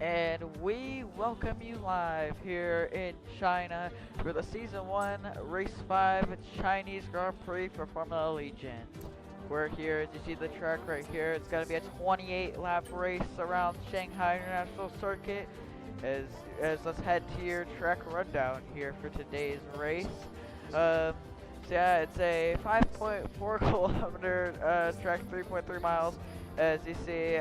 and we welcome you live here in China for the Season 1 Race 5 Chinese Grand Prix for Formula Allegiant. We're here, as you see the track right here, it's going to be a 28 lap race around Shanghai International Circuit. As let's head to your track rundown here for today's race. So yeah, it's a 5.4 kilometer track, 3.3 miles. As you see,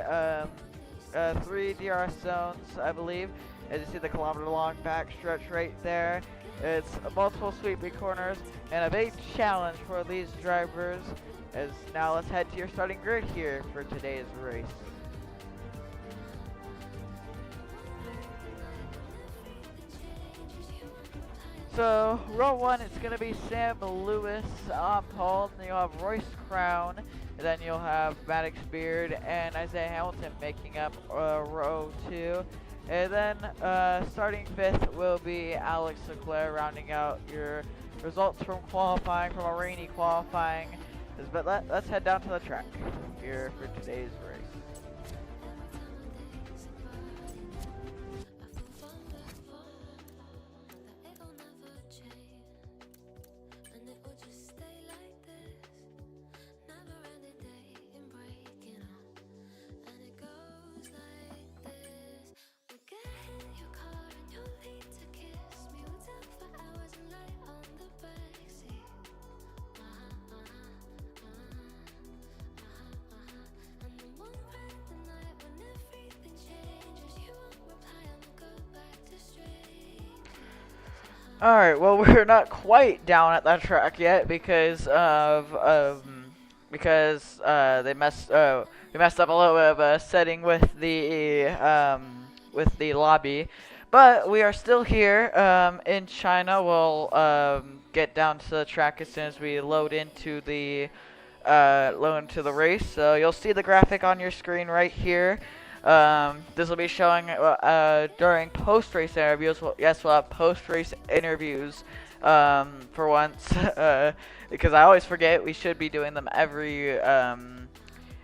three DRS zones, I believe. As you see the kilometer-long backstretch right there. It's multiple sweeping corners and a big challenge for these drivers. As now let's head to your starting grid here for today's race. So, row one, it's going to be Sam Lewis on pole, then you'll have Royce Crown, and then you'll have Maddox Beard and Isaiah Hamilton making up row two. And then starting fifth will be Alex Leclerc rounding out your results from qualifying, from a rainy qualifying. But let's head down to the track here for today's race. Alright, well we're not quite down at that track yet because of they messed we messed up a little bit of a setting with the lobby, but we are still here in China. We'll get down to the track as soon as we load into the race. So you'll see the graphic on your screen right here. This will be showing during post-race interviews. Well, yes, we'll have post-race interviews for once, because I always forget we should be doing them every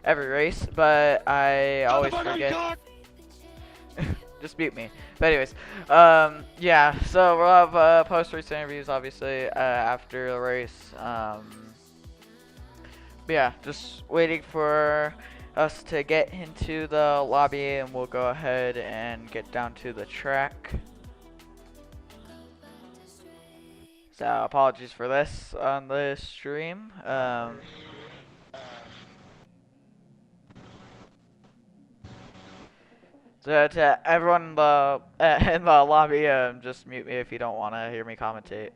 race, but I always forget. Just mute me. But anyways, yeah. So we'll have post-race interviews, obviously, after the race. But yeah, just waiting for us to get into the lobby and we'll go ahead and get down to the track. So apologies for this on the stream. So to everyone in the lobby, just mute me if you don't want to hear me commentate.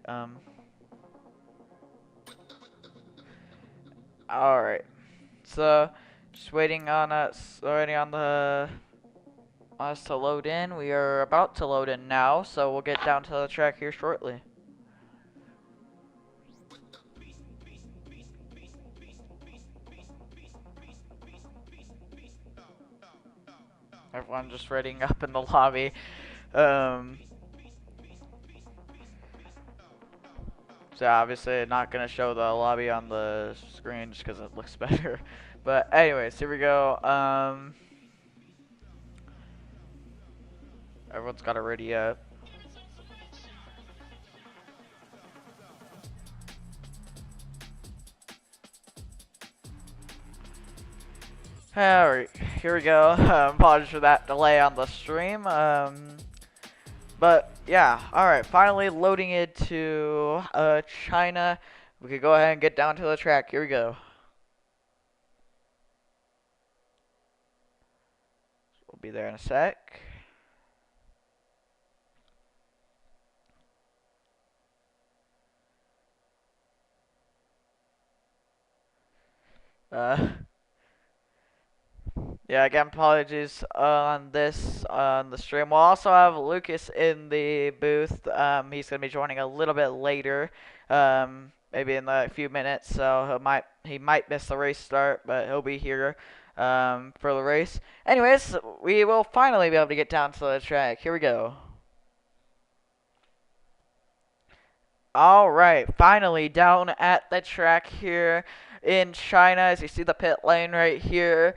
All right. So just waiting on us to load in. We are about to load in now, so we'll get down to the track here shortly. Everyone just readying up in the lobby. So obviously not gonna show the lobby on the screen just because it looks better. But anyways, here we go. Everyone's got to ready up. Alright, here we go. Apologies for that delay on the stream. But yeah, alright, finally loading into China. We could go ahead and get down to the track. Here we go. We'll be there in a sec. Yeah, again, apologies on this on the stream. We'll also have Lucas in the booth. He's gonna be joining a little bit later, maybe in a few minutes. So he might miss the race start, but he'll be here for the race. Anyways, we will finally be able to get down to the track. Here we go. All right, finally down at the track here in China. As you see the pit lane right here.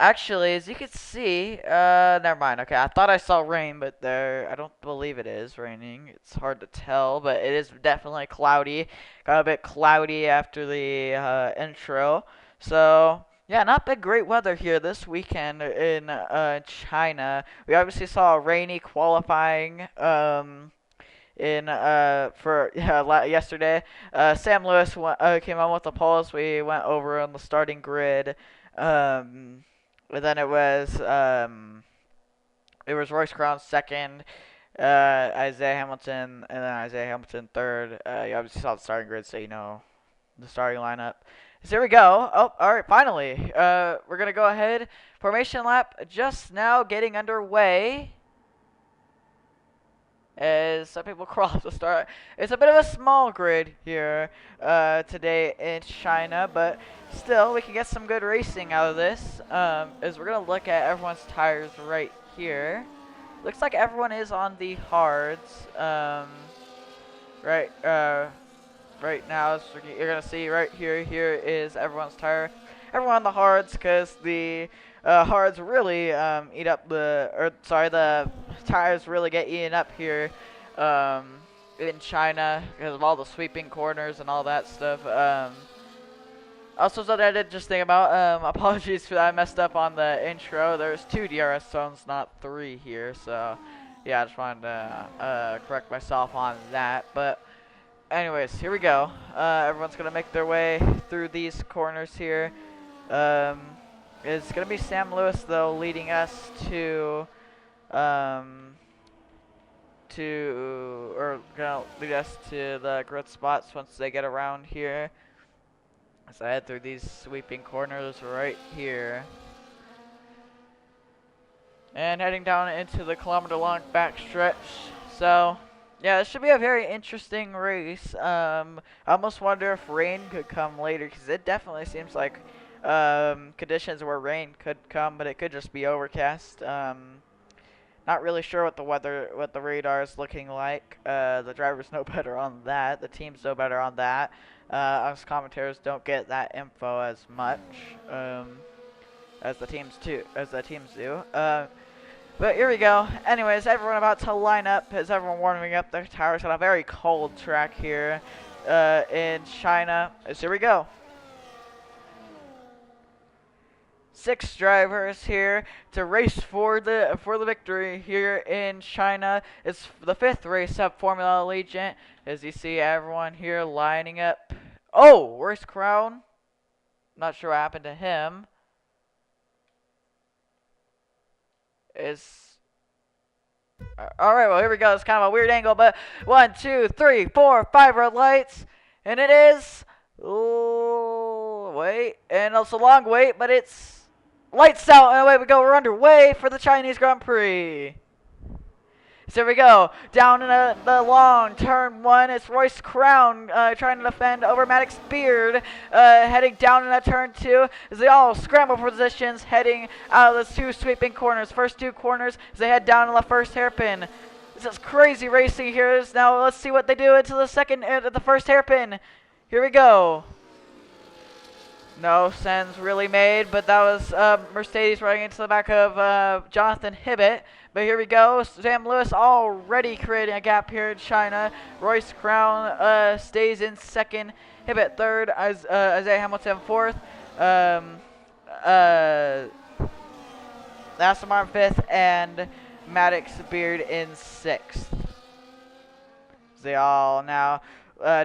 Actually, as you can see, never mind. Okay, I thought I saw rain, but I don't believe it is raining. It's hard to tell, but it is definitely cloudy. Got a bit cloudy after the intro. So, yeah, not been great weather here this weekend in China. We obviously saw a rainy qualifying in for yesterday. Sam Lewis came on with the poles. We went over on the starting grid. And then it was Royce Crown second, Isaiah Hamilton, and then Isaiah Hamilton third. You obviously saw the starting grid, so you know the starting lineup. So here we go. Oh, all right, finally. We're gonna go ahead. Formation lap just now getting underway. As some people crawl up the start. It's a bit of a small grid here today in China, but still we can get some good racing out of this. As we're gonna look at everyone's tires right here. Looks like everyone is on the hards. Right, right now, so you're gonna see right here. Here is everyone's tire. Everyone on the hards, because the hards really eat up the tires really get eaten up here in China because of all the sweeping corners and all that stuff. Also, something I did just think about, apologies for that I messed up on the intro. There's 2 DRS zones, not 3 here, so yeah, I just wanted to correct myself on that. But anyways, here we go. Everyone's gonna make their way through these corners here. It's gonna be Sam Lewis though, leading us gonna lead us to the grid spots once they get around here. As I head through these sweeping corners right here. And heading down into the kilometer-long backstretch. So, yeah, this should be a very interesting race. I almost wonder if rain could come later, because it definitely seems like conditions where rain could come, but it could just be overcast. Not really sure what the radar is looking like. The drivers know better on that. The teams know better on that. Us commentators don't get that info as much as the teams do. But here we go. Anyways, everyone about to line up. Is everyone warming up their tires on a very cold track here in China? So here we go. 6 drivers here to race for the victory here in China. It's the 5th race up Formula Allegiant. As you see everyone here lining up. Oh, where's Crown? Not sure what happened to him. Alright, well here we go. It's kind of a weird angle, but 1, 2, 3, 4, 5 red lights. And it is wait, and it's a long wait, but it's lights out, and away we go. We're underway for the Chinese Grand Prix. So here we go. Down in the long turn 1, it's Royce Crown trying to defend over Maddox Beard. Heading down in that turn 2 as they all scramble for positions, heading out of the 2 sweeping corners. First 2 corners as they head down in the first hairpin. This is crazy racing here. Now let's see what they do into the first hairpin. Here we go. No sense really made, but that was Mercedes running into the back of Jonathan Hibbett. But here we go. Sam Lewis already creating a gap here in China. Royce Crown stays in 2nd. Hibbett 3rd. Isaiah Hamilton 4th. Aston Martin 5th. And Maddox Beard in 6th. They all now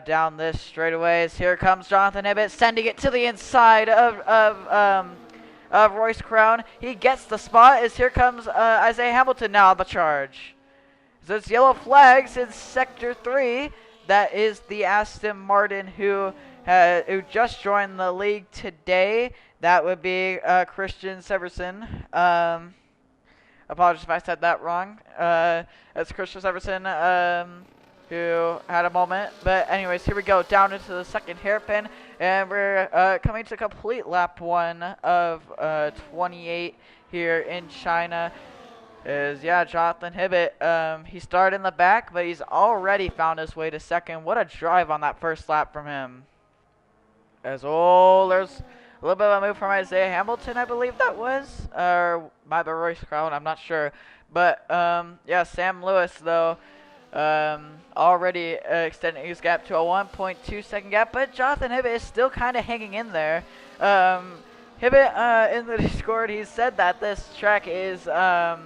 down this straightaways. Here comes Jonathan Hibbett, sending it to the inside of Royce Crown. He gets the spot as here comes Isaiah Hamilton now on the charge. So it's yellow flags in Sector 3. That is the Aston Martin who just joined the league today. That would be Christian Severson. Apologies if I said that wrong. It's Christian Severson who had a moment. But anyways, here we go down into the 2nd hairpin. And we're coming to complete lap 1 of 28 here in China. Jonathan Hibbett. He started in the back, but he's already found his way to 2nd. What a drive on that first lap from him. There's A little bit of a move from Isaiah Hamilton, I believe that was. Or might be Royce Crown, I'm not sure. But, yeah, Sam Lewis, though, already extending his gap to a 1.2 second gap. But Jonathan Hibbett is still kind of hanging in there. Hibbett, in the Discord, he said that this track is one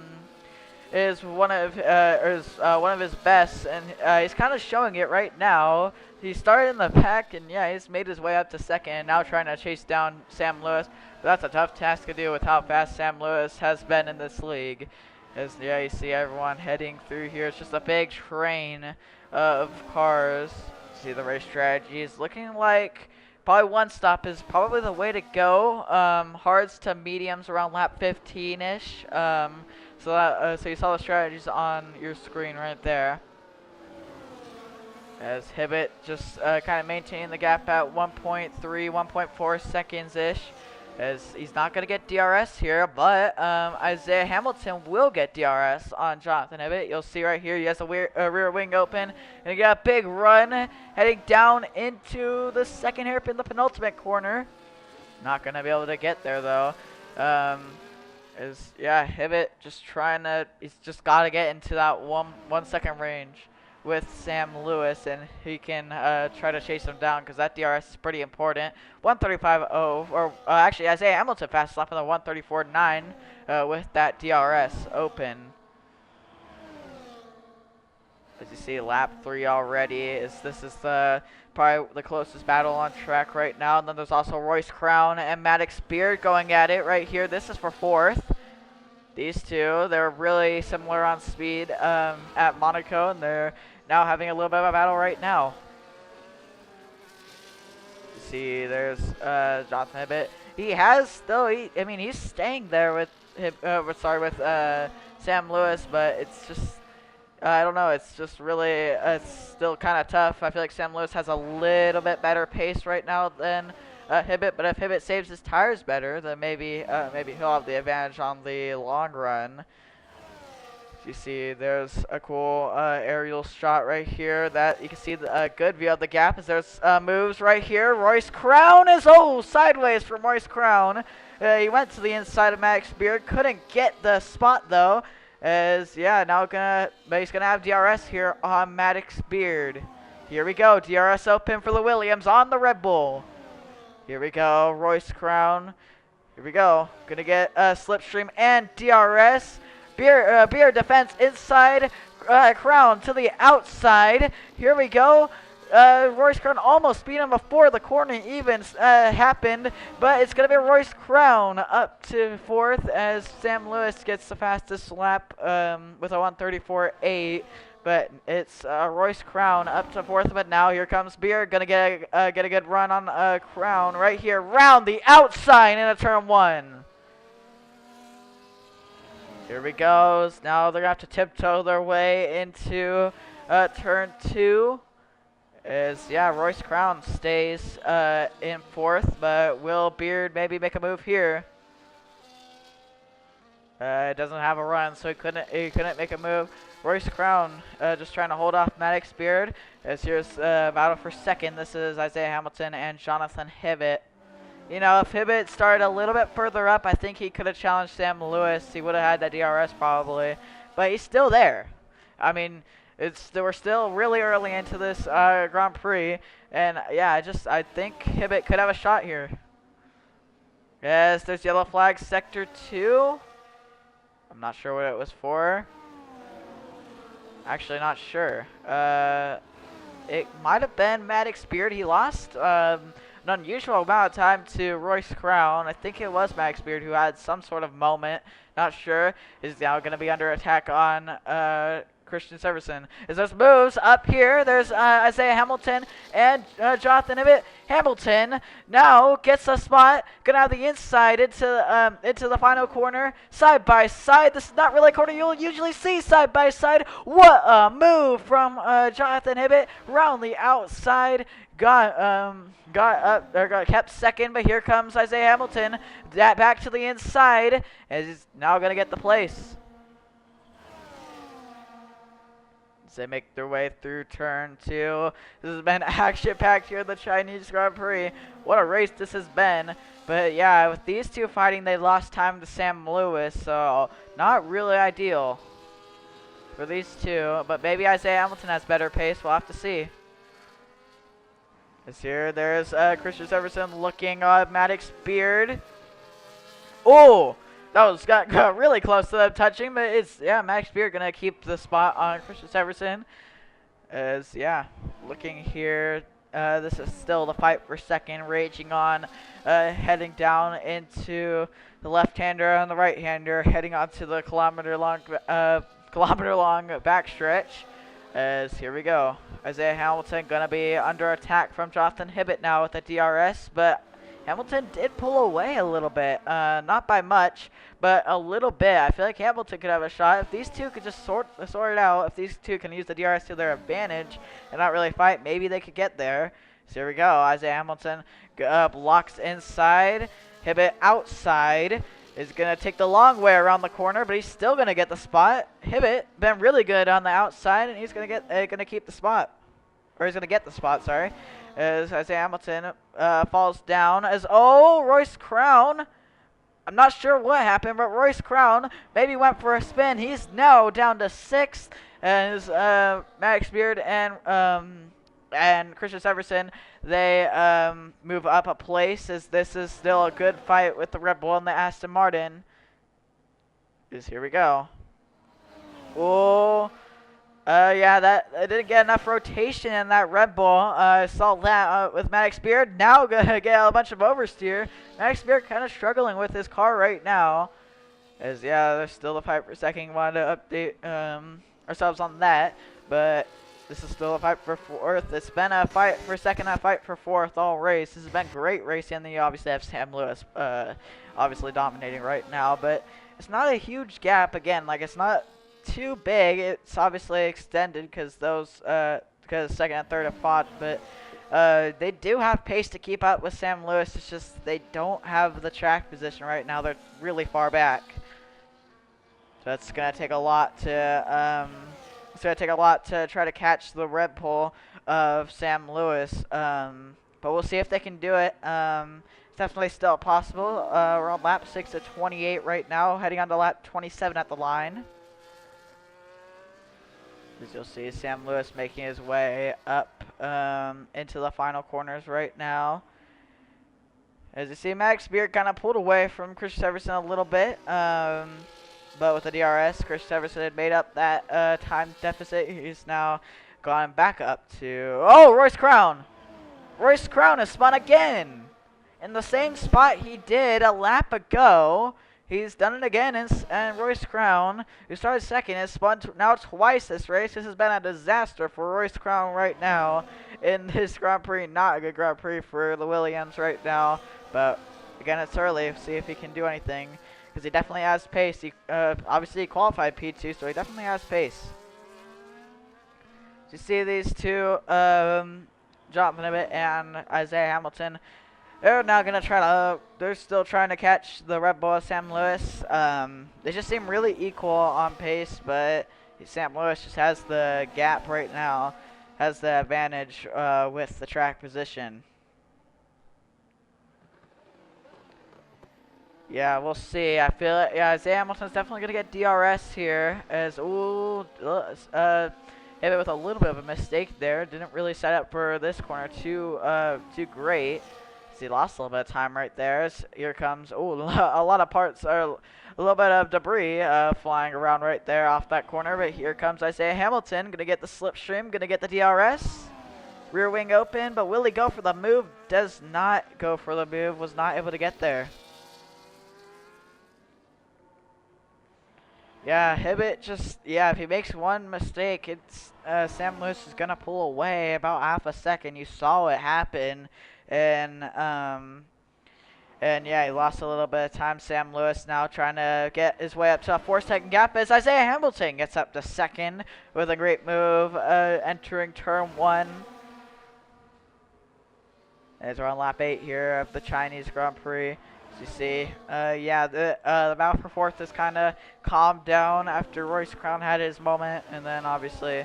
of his best, and he's kind of showing it right now. He started in the pack, and yeah, he's made his way up to second, and now trying to chase down Sam Lewis. But that's a tough task to do with how fast Sam Lewis has been in this league. As yeah, you see everyone heading through here. It's just a big train of cars. See the race strategies looking like probably one stop is probably the way to go. Hards to mediums around lap 15-ish. So you saw the strategies on your screen right there. As Hibbett just kind of maintaining the gap at 1.3, 1.4 seconds-ish. As he's not going to get DRS here, but Isaiah Hamilton will get DRS on Jonathan Hibbett. You'll see right here he has a rear wing open, and he got a big run heading down into the second hairpin, the penultimate corner. Not going to be able to get there, though. Yeah, Hibbett just trying to, he's just got to get into that 1 second range with Sam Lewis, and he can try to chase him down because that DRS is pretty important. 135.0, or actually Isaiah Hamilton fast lap on the 134.9 with that DRS open. As you see, lap 3 already. This is probably the closest battle on track right now. And then there's also Royce Crown and Maddox Beard going at it right here. This is for 4th. These two, they're really similar on speed at Monaco, and they're now having a little bit of a battle right now. You see, there's Jonathan Hibbett. He has, though, he's staying there with Sam Lewis, but it's just, I don't know, it's just really, it's still kind of tough. I feel like Sam Lewis has a little bit better pace right now than Hibbett, but if Hibbett saves his tires better, then maybe he'll have the advantage on the long run. You see, there's a cool aerial shot right here that you can see a good view of the gap as there's moves right here. Royce Crown is sideways from Royce Crown. He went to the inside of Maddox Beard, couldn't get the spot though. As yeah, but he's gonna have DRS here on Maddox Beard. Here we go, DRS open for the Williams on the Red Bull. Here we go, Royce Crown. Here we go. Gonna get Slipstream and DRS. Beer defense inside. Crown to the outside. Here we go. Royce Crown almost beat him before the corner even happened. But it's going to be Royce Crown up to 4th as Sam Lewis gets the fastest lap with a 134.8. But it's Royce Crown up to 4th, but now here comes Beer. Gonna get a good run on Crown right here. Round the outside into turn 1. Here we go. Now they're gonna have to tiptoe their way into turn 2. Yeah, Royce Crown stays in 4th, but will Beard maybe make a move here? Doesn't have a run, so he couldn't make a move. Royce Crown just trying to hold off Maddox Beard. As here's battle for 2nd. This is Isaiah Hamilton and Jonathan Hibbett. You know, if Hibbett started a little bit further up, I think he could have challenged Sam Lewis. He would have had that DRS probably, but he's still there. I mean, we're still really early into this Grand Prix, and yeah, I think Hibbett could have a shot here. Yes, there's yellow flag, sector 2. I'm not sure what it was for. Actually, not sure. It might have been Maddox Beard. He lost an unusual amount of time to Royce Crown. I think it was Maddox Beard who had some sort of moment. Not sure. Is now going to be under attack on Christian Severson. As there's moves up here, there's Isaiah Hamilton and Jonathan Hibbett. Hamilton now gets a spot, gonna have the inside into the final corner, side by side. This is not really a corner you'll usually see side by side. What a move from Jonathan Hibbett, round the outside. Got kept 2nd, but here comes Isaiah Hamilton. Back to the inside, as he's now gonna get the place. they make their way through turn 2. This has been action-packed here at the Chinese Grand Prix. What a race this has been. But yeah, with these two fighting, they lost time to Sam Lewis, so not really ideal for these two. But maybe Isaiah Hamilton has better pace. We'll have to see. As here, there's Christian Severson looking at Maddox Beard. Oh! That got really close to them touching, but it's, yeah, Max Beard going to keep the spot on Christian Severson. As, yeah, looking here, this is still the fight for second, raging on, heading down into the left-hander and the right-hander, heading onto the kilometer-long backstretch. As, here we go. Isaiah Hamilton going to be under attack from Jonathan Hibbett now with the DRS, but Hamilton did pull away a little bit, not by much, but a little bit. I feel like Hamilton could have a shot. If these two could just sort it out, if these two can use the DRS to their advantage and not really fight, maybe they could get there. So here we go. Isaiah Hamilton blocks inside. Hibbett outside is going to take the long way around the corner, but he's still going to get the spot. Hibbett been really good on the outside, and he's going to keep the spot. Or he's going to get the spot, sorry. As Isaiah Hamilton falls down as, oh, Royce Crown. I'm not sure what happened, but Royce Crown maybe went for a spin. He's now down to 6th as Max Beard and Christian Severson, they move up a place as this is still a good fight with the Red Bull and the Aston Martin. Here we go. Oh. Yeah, that didn't get enough rotation in that Red Bull. I saw that with Maddox Beard. Now gonna get a bunch of oversteer. Maddox Beard kind of struggling with his car right now. As yeah, there's still a fight for second. Wanted to update ourselves on that, but this is still a fight for 4th. It's been a fight for second, a fight for 4th all race. This has been great racing, and then you obviously have Sam Lewis obviously dominating right now, but it's not a huge gap. Again, like it's not too big. It's obviously extended because second and third have fought, but they do have pace to keep up with Sam Lewis. It's just they don't have the track position right now. They're really far back. So it's gonna take a lot to try to catch the Red Bull of Sam Lewis. But we'll see if they can do it. It's definitely still possible. We're on lap 6 of 28 right now, heading on to lap 27 at the line. As you'll see, Sam Lewis making his way up into the final corners right now. As you see, Max Beard kind of pulled away from Christian Severson a little bit. But with the DRS, Christian Severson had made up that time deficit. He's now gone back up to... Oh, Royce Crown! Royce Crown has spun again! In the same spot he did a lap ago. He's done it again, and Royce Crown, who started second, has spun now twice this race. This has been a disaster for Royce Crown right now in this Grand Prix. Not a good Grand Prix for the Williams right now. But, again, it's early. See if he can do anything. Because he definitely has pace. He obviously qualified P2, so he definitely has pace. So you see these two, Jonathan Hibbett and Isaiah Hamilton. They're now going to try to, they're still trying to catch the Red Bull Sam Lewis. They just seem really equal on pace, but Sam Lewis just has the gap right now, has the advantage with the track position. Yeah, we'll see. I feel like, yeah, Isaiah Hamilton's definitely going to get DRS here as, ooh, Hibbett with a little bit of a mistake there. Didn't really set up for this corner too great. He lost a little bit of time right there. As here comes, oh, a lot of parts, or a little bit of debris flying around right there off that corner. But here comes Isaiah Hamilton, going to get the slipstream, going to get the DRS. Rear wing open, but will he go for the move? Does not go for the move, was not able to get there. Yeah, Hibbett just, yeah, if he makes one mistake, it's Sam Lewis is going to pull away about half a second. You saw it happen. And yeah, he lost a little bit of time. Sam Lewis now trying to get his way up to a 4-second gap as Isaiah Hamilton gets up to second with a great move entering turn 1. As we're on lap 8 here of the Chinese Grand Prix. As you see, yeah, the battle for 4th is kind of calmed down after Royce Crown had his moment. And then obviously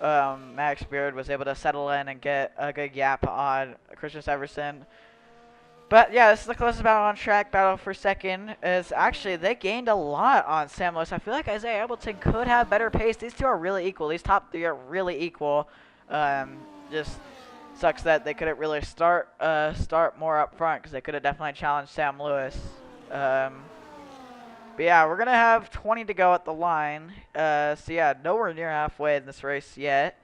Max Beard was able to settle in and get a good gap on Christian Severson. But yeah, this is the closest battle on track. Battle for second is actually, they gained a lot on Sam Lewis. I feel like Isaiah Ableton could have better pace. These two are really equal. These top three are really equal. Just sucks that they couldn't really start more up front, because they could have definitely challenged Sam Lewis. But yeah, we're gonna have 20 to go at the line. So yeah, nowhere near halfway in this race yet.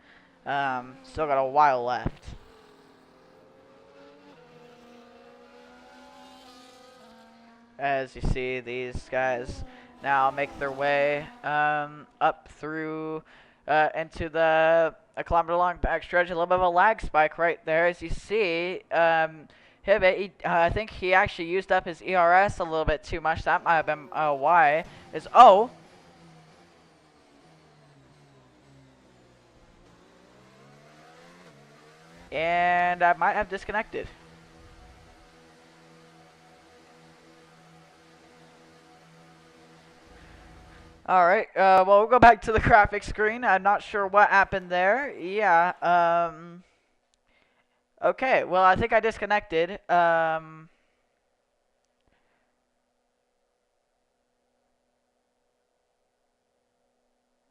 Still got a while left. As you see, these guys now make their way up through into the a kilometer long backstretch. A little bit of a lag spike right there. As you see, Hibbett, I think he actually used up his ERS a little bit too much. That might have been why. And I might have disconnected. Alright, well, we'll go back to the graphic screen. I'm not sure what happened there. Yeah, okay, well, I think I disconnected.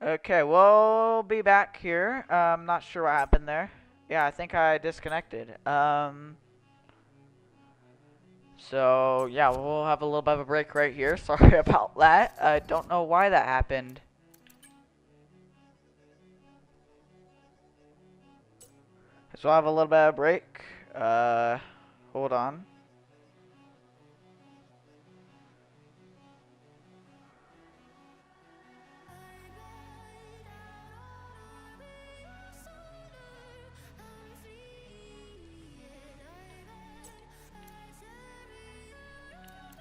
Okay, we'll be back here. I'm not sure what happened there. Yeah, I think I disconnected. So, yeah, we'll have a little bit of a break right here. Sorry about that. I don't know why that happened. So I'll have a little bit of a break. Hold on.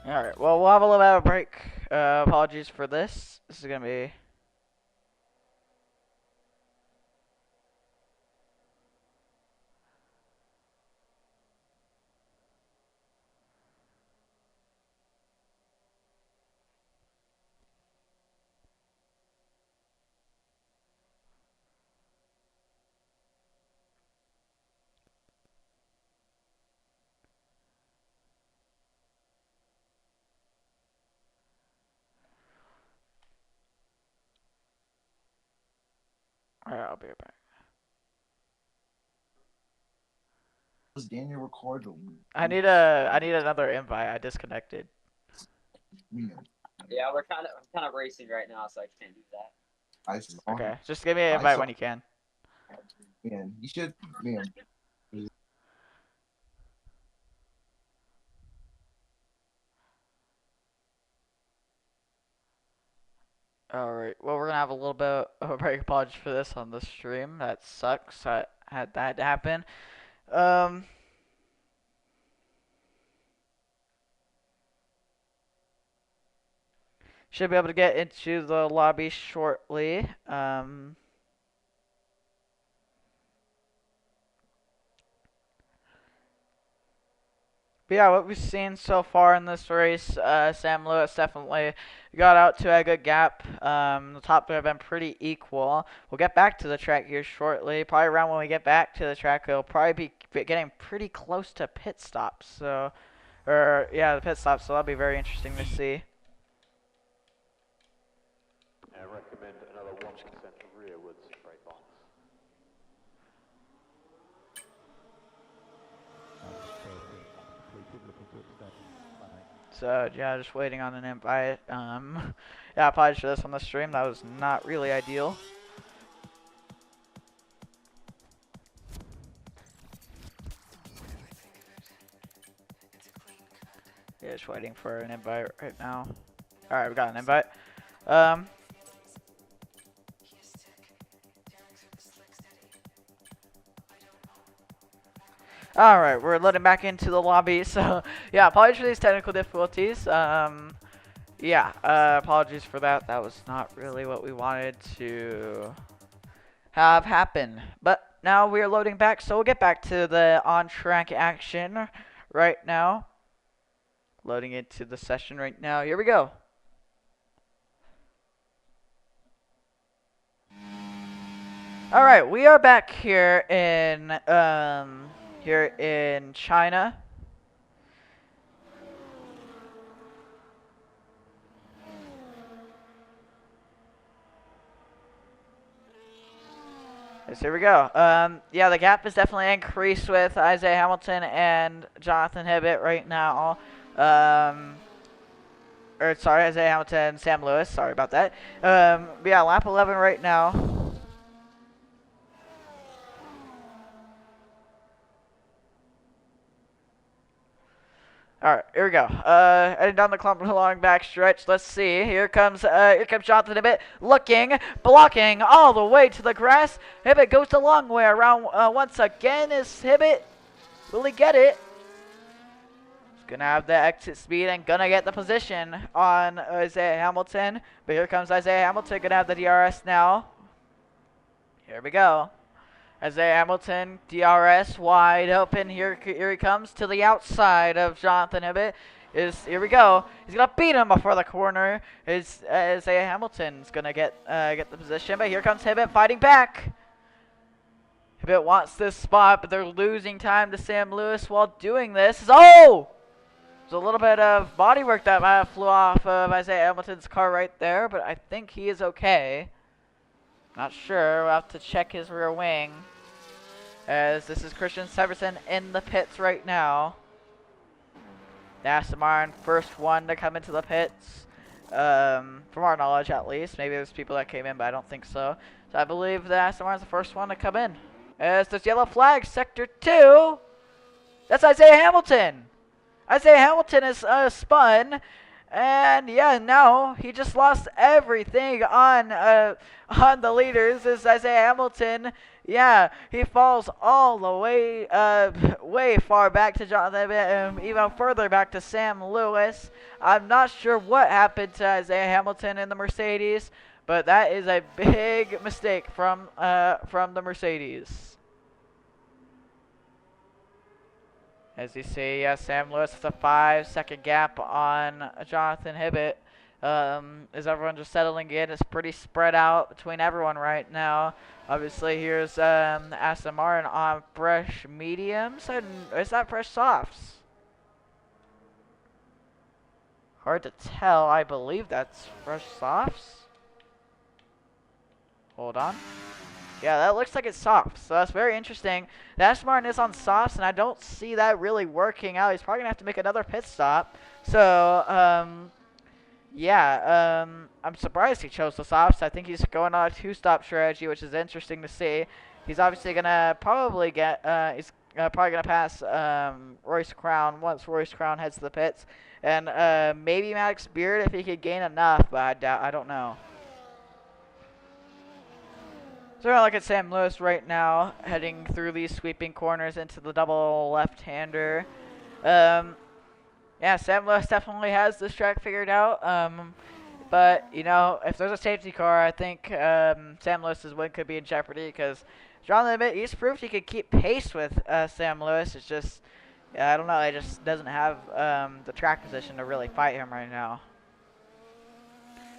Alright, well, we'll have a little bit of a break. Apologies for this. This is going to be... Alright, I'll be right back. Does Daniel record? I need another invite. I disconnected. Yeah, I'm kind of racing right now, so I can't do that. Okay, just give me an invite when you can. Man, you should, man. Alright, well, we're gonna have a little bit of a break. Apologies for this on the stream. That sucks. I had that happen. Should be able to get into the lobby shortly. But yeah, what we've seen so far in this race, Sam Lewis definitely got out to a good gap. The top three have been pretty equal. We'll get back to the track here shortly. Probably around when we get back to the track, it'll probably be getting pretty close to pit stops. So, the pit stops. So that'll be very interesting to see. I recommend another 1% rearwards right box. So yeah, just waiting on an invite. Yeah, apologies for this on the stream. That was not really ideal. Yeah, just waiting for an invite right now. All right, we got an invite. Alright, we're loading back into the lobby, so yeah, apologies for these technical difficulties. Apologies for that. That was not really what we wanted to have happen. But now we are loading back, so we'll get back to the on-track action right now. Loading into the session right now. Here we go. All right, we are back here in China. Yes, here we go. Yeah, the gap is definitely increased with Isaiah Hamilton and Jonathan Hibbett right now. Or sorry, Isaiah Hamilton and Sam Lewis. Sorry about that. But yeah, lap 11 right now. All right, here we go. Heading down the clump along back stretch. Let's see. Here comes Jonathan Hibbett, looking, blocking all the way to the grass. Hibbett goes the long way around once again. Is Hibbett? Will he get it? He's gonna have the exit speed and gonna get the position on Isaiah Hamilton. But here comes Isaiah Hamilton, gonna have the DRS now. Here we go. Isaiah Hamilton, DRS, wide open. Here he comes to the outside of Jonathan Hibbett. Here we go. He's gonna beat him before the corner. Isaiah Hamilton's gonna get the position, but here comes Hibbett fighting back. Hibbett wants this spot, but they're losing time to Sam Lewis while doing this. Oh! There's a little bit of bodywork that flew off of Isaiah Hamilton's car right there, but I think he is okay. Not sure. We'll have to check his rear wing. As this is Christian Severson in the pits right now. Aston Martin, first one to come into the pits. From our knowledge, at least. Maybe there's people that came in, but I don't think so. So I believe that Aston Martin's the first one to come in. As this yellow flag, sector 2. That's Isaiah Hamilton. Isaiah Hamilton is spun. And yeah, now he just lost everything on the leaders. This is Isaiah Hamilton. Yeah, he falls all the way way far back to Jonathan, even further back to Sam Lewis. I'm not sure what happened to Isaiah Hamilton in the Mercedes, but that is a big mistake from the Mercedes. As you see, Sam Lewis with a 5-second gap on Jonathan Hibbett. Is everyone just settling in? It's pretty spread out between everyone right now. Obviously, here's Aston Martin on fresh mediums. And is that fresh softs? Hard to tell. I believe that's fresh softs. Hold on. Yeah, that looks like it's softs, so that's very interesting. The Aston Martin is on softs, and I don't see that really working out. He's probably going to have to make another pit stop. So, yeah, I'm surprised he chose the softs. I think he's going on a 2-stop strategy, which is interesting to see. He's obviously going to probably get, he's probably going to pass Royce Crown once Royce Crown heads to the pits. And maybe Maddox Beard if he could gain enough, but I don't know. So we're going to look at Sam Lewis right now, heading through these sweeping corners into the double left-hander. Yeah, Sam Lewis definitely has this track figured out. But, you know, if there's a safety car, I think Sam Lewis's win could be in jeopardy because Jonathan Hibbett, he's proved he could keep pace with Sam Lewis. It's just, I don't know, he just doesn't have the track position to really fight him right now.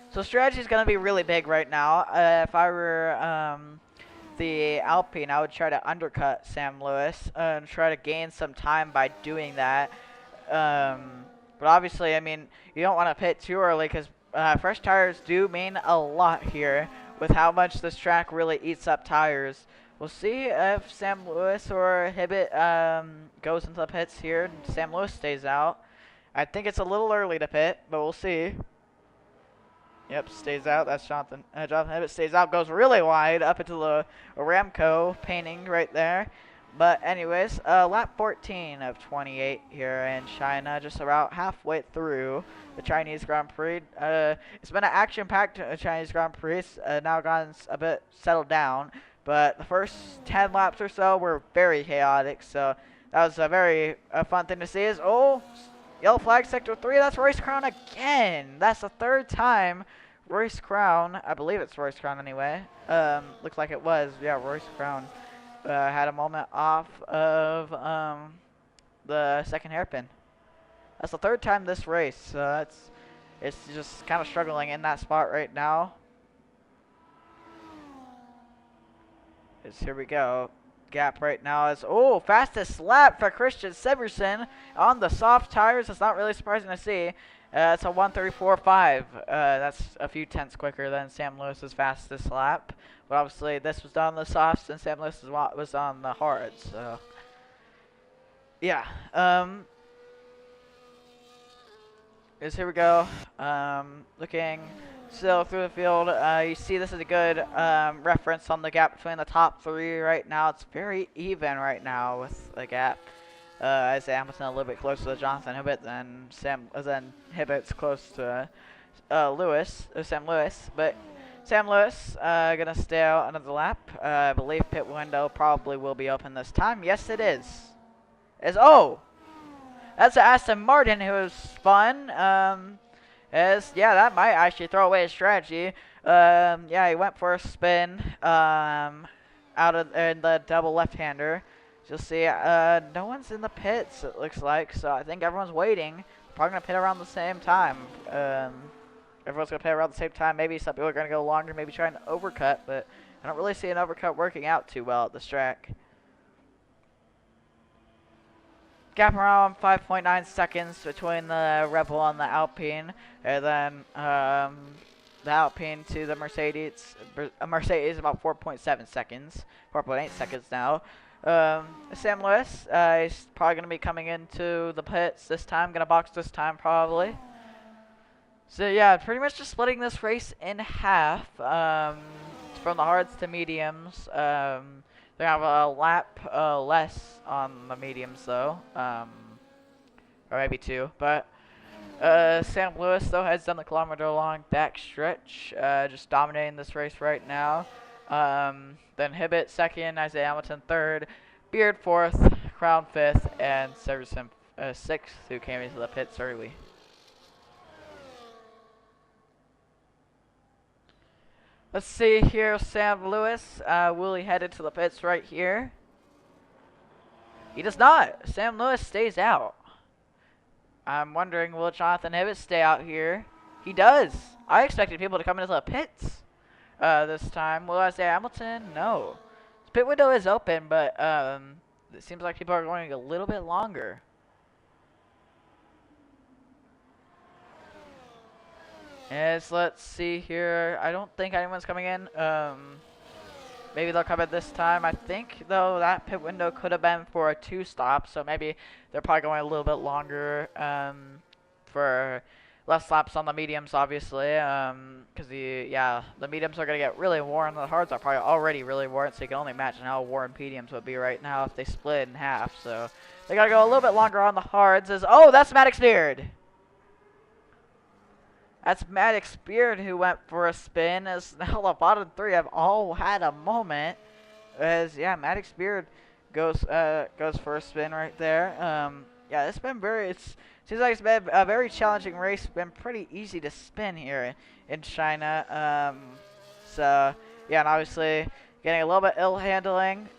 So strategy is going to be really big right now. If I were the Alpine, I would try to undercut Sam Lewis and try to gain some time by doing that. But obviously, I mean, you don't want to pit too early because fresh tires do mean a lot here with how much this track really eats up tires. We'll see if Sam Lewis or Hibbett goes into the pits here and Sam Lewis stays out. I think it's a little early to pit, but we'll see. Yep, stays out. That's Jonathan. Jonathan Hibbett stays out, goes really wide up into the Aramco painting right there. But anyways, lap 14 of 28 here in China, just about halfway through the Chinese Grand Prix. It's been an action-packed Chinese Grand Prix. It's now gotten a bit settled down, but the first 10 laps or so were very chaotic. So that was a very fun thing to see. Yellow flag, sector 3. That's Royce Crown again. That's the third time Royce Crown, I believe it's Royce Crown anyway. Looks like it was. Yeah, Royce Crown had a moment off of the second hairpin. That's the third time this race. It's just kind of struggling in that spot right now. As here we go. Gap right now is, oh, fastest lap for Christian Severson on the soft tires. It's not really surprising to see. It's a 1:34.5. That's a few tenths quicker than Sam Lewis's fastest lap. But obviously, this was done on the softs, and Sam Lewis was on the hards. So, yeah. Is here we go. Looking still through the field. You see this is a good reference on the gap between the top three right now. It's very even right now with the gap. Isaiah Hamilton a little bit closer to Jonathan Hibbett than Hibbett's close to Sam Lewis. But Sam Lewis gonna stay out another lap. I believe pit window probably will be open this time. Yes, it is. That's Aston Martin who spun. Yeah, that might actually throw away his strategy. Yeah, he went for a spin out of the double left-hander. You'll see, no one's in the pits, it looks like, so I think everyone's waiting. Probably going to pit around the same time. Everyone's going to pit around the same time. Maybe some people are going to go longer, maybe trying to overcut, but I don't really see an overcut working out too well at this track. Gap around 5.9 seconds between the Red Bull and the Alpine, and then the Alpine to the Mercedes. Mercedes about 4.7 seconds, 4.8 seconds now. Sam Lewis is probably going to be coming into the pits this time, going to box this time probably. So yeah, pretty much just splitting this race in half from the hards to mediums. They have a lap less on the mediums though, or maybe two. But Sam Lewis though has done the kilometer-long backstretch, just dominating this race right now. Then Hibbett second, Isaiah Hamilton third, Beard fourth, Crown fifth, and Severson sixth, who came into the pits early. Let's see here, Sam Lewis. Will he head into the pits right here? He does not. Sam Lewis stays out. I'm wondering, will Jonathan Hibbett stay out here? He does. I expected people to come into the pits this time. Will Isaiah Hamilton? No. The pit window is open, but it seems like people are going a little bit longer. As let's see here, I don't think anyone's coming in. Maybe they'll come in this time. I think though that pit window could have been for a 2-stop, so maybe they're probably going a little bit longer for less laps on the mediums, obviously. Because the mediums are gonna get really worn. The hards are probably already really worn, so you can only imagine how worn mediums would be right now if they split in half. So they gotta go a little bit longer on the hards. That's Maddox Beard. That's Maddox Beard who went for a spin, as now the bottom three have all had a moment. Maddox Beard goes for a spin right there. Yeah, it's been seems like it's been a very challenging race. It's been pretty easy to spin here in China. So yeah, and obviously getting a little bit ill handling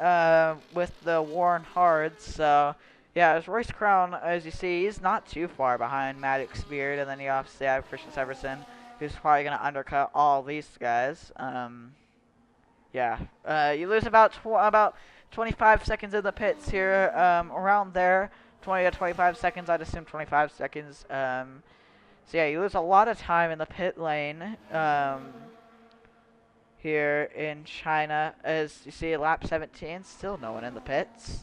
with the worn hards. So yeah, as Royce Crown, as you see, he's not too far behind Maddox Beard, and then you obviously have Christian Severson, who's probably going to undercut all these guys. You lose about 25 seconds in the pits here, around there, 20 to 25 seconds. I'd assume 25 seconds. So yeah, you lose a lot of time in the pit lane here in China. As you see, lap 17, still no one in the pits.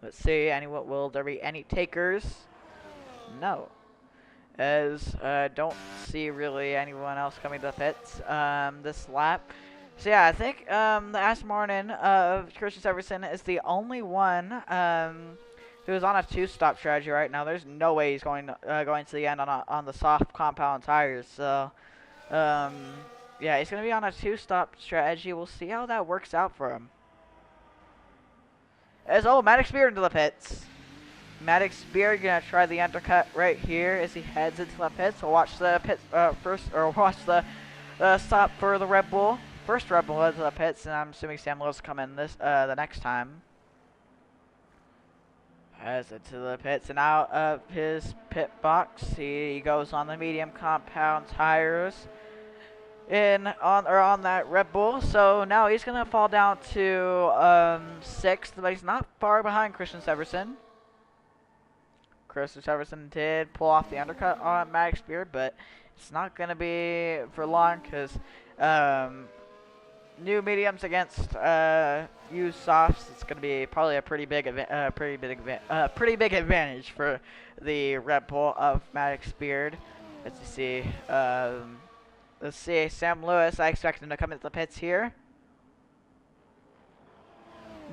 Let's see, will there be any takers? No. As don't see really anyone else coming to the pits this lap. So yeah, I think the Aston Martin of Christian Severson is the only one who's on a 2-stop strategy right now. There's no way he's going to the end on the soft compound tires. So yeah, he's going to be on a 2-stop strategy. We'll see how that works out for him. Maddox Beard into the pits. Maddox Beard gonna try the undercut right here as he heads into the pits. We'll watch the pits watch the stop for the Red Bull. First Red Bull into the pits, and I'm assuming Sam Lewis will come in the next time. Heads into the pits and out of his pit box. He goes on the medium compound tires. on that Red Bull. So now he's gonna fall down to 6th, but he's not far behind Christian Severson. Christian Severson did pull off the undercut on Maddox Beard, but it's not gonna be for long because new mediums against used softs. It's gonna be probably a pretty big advantage for the Red Bull of Maddox Beard. Let's see. Let's see. Sam Lewis. I expect him to come into the pits here.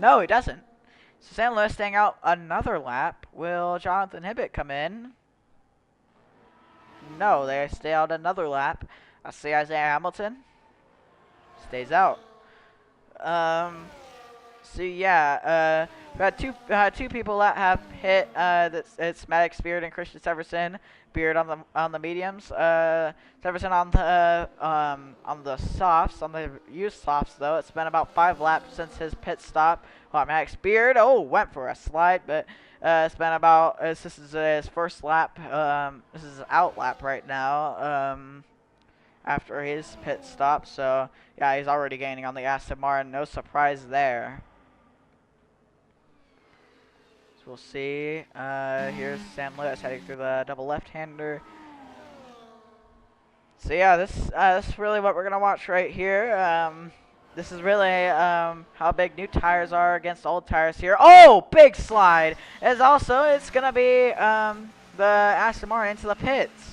No, he doesn't. So Sam Lewis staying out another lap. Will Jonathan Hibbett come in? No, they stay out another lap. I see Isaiah Hamilton. Stays out. So yeah, we had two people that have hit. It's Maddox Beard and Christian Severson. Beard on the mediums. Severson on the softs, on the used softs though. It's been about 5 laps since his pit stop. Maddox Beard, went for a slide, but it's been about this is his first lap. This is out lap right now. After his pit stop, so yeah, he's already gaining on the Aston Martin. No surprise there. So we'll see. Here's Sam Lewis heading through the double left-hander. So yeah, this is really what we're gonna watch right here. This is really how big new tires are against old tires here. Oh, big slide! It's gonna be the Aston Martin into the pits.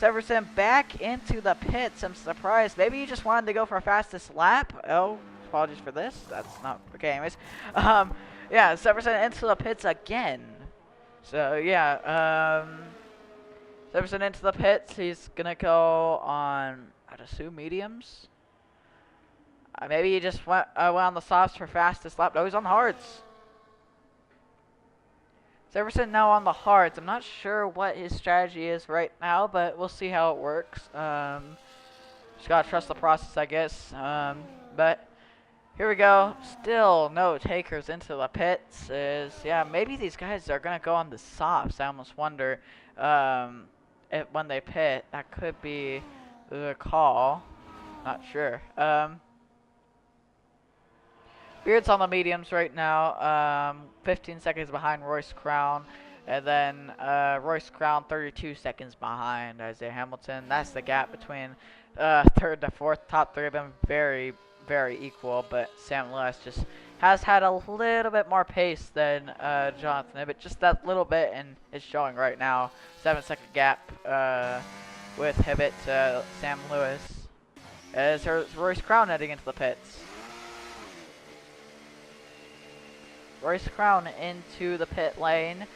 Severson back into the pits. I'm surprised. Maybe he just wanted to go for a fastest lap. Oh, apologies for this. That's not okay. Anyways, yeah, Severson into the pits again. So yeah, Severson into the pits. He's gonna go on, I'd assume, mediums. Maybe he just went on the softs for fastest lap. No, he's on the hards. Severson now on the hards. I'm not sure what his strategy is right now, but we'll see how it works. Just gotta trust the process, I guess. But here we go. Still no takers into the pits. Yeah, maybe these guys are gonna go on the softs. I almost wonder when they pit. That could be the call. Not sure. Beard's on the mediums right now, 15 seconds behind Royce Crown, and then Royce Crown 32 seconds behind Isaiah Hamilton. That's the gap between 3rd to 4th. Top 3 of them very, very equal, but Sam Lewis just has had a little bit more pace than Jonathan Hibbett, just that little bit, and it's showing right now. 7-second gap with Hibbett to Sam Lewis. As Royce Crown heading into the pits. Royce Crown into the pit lane.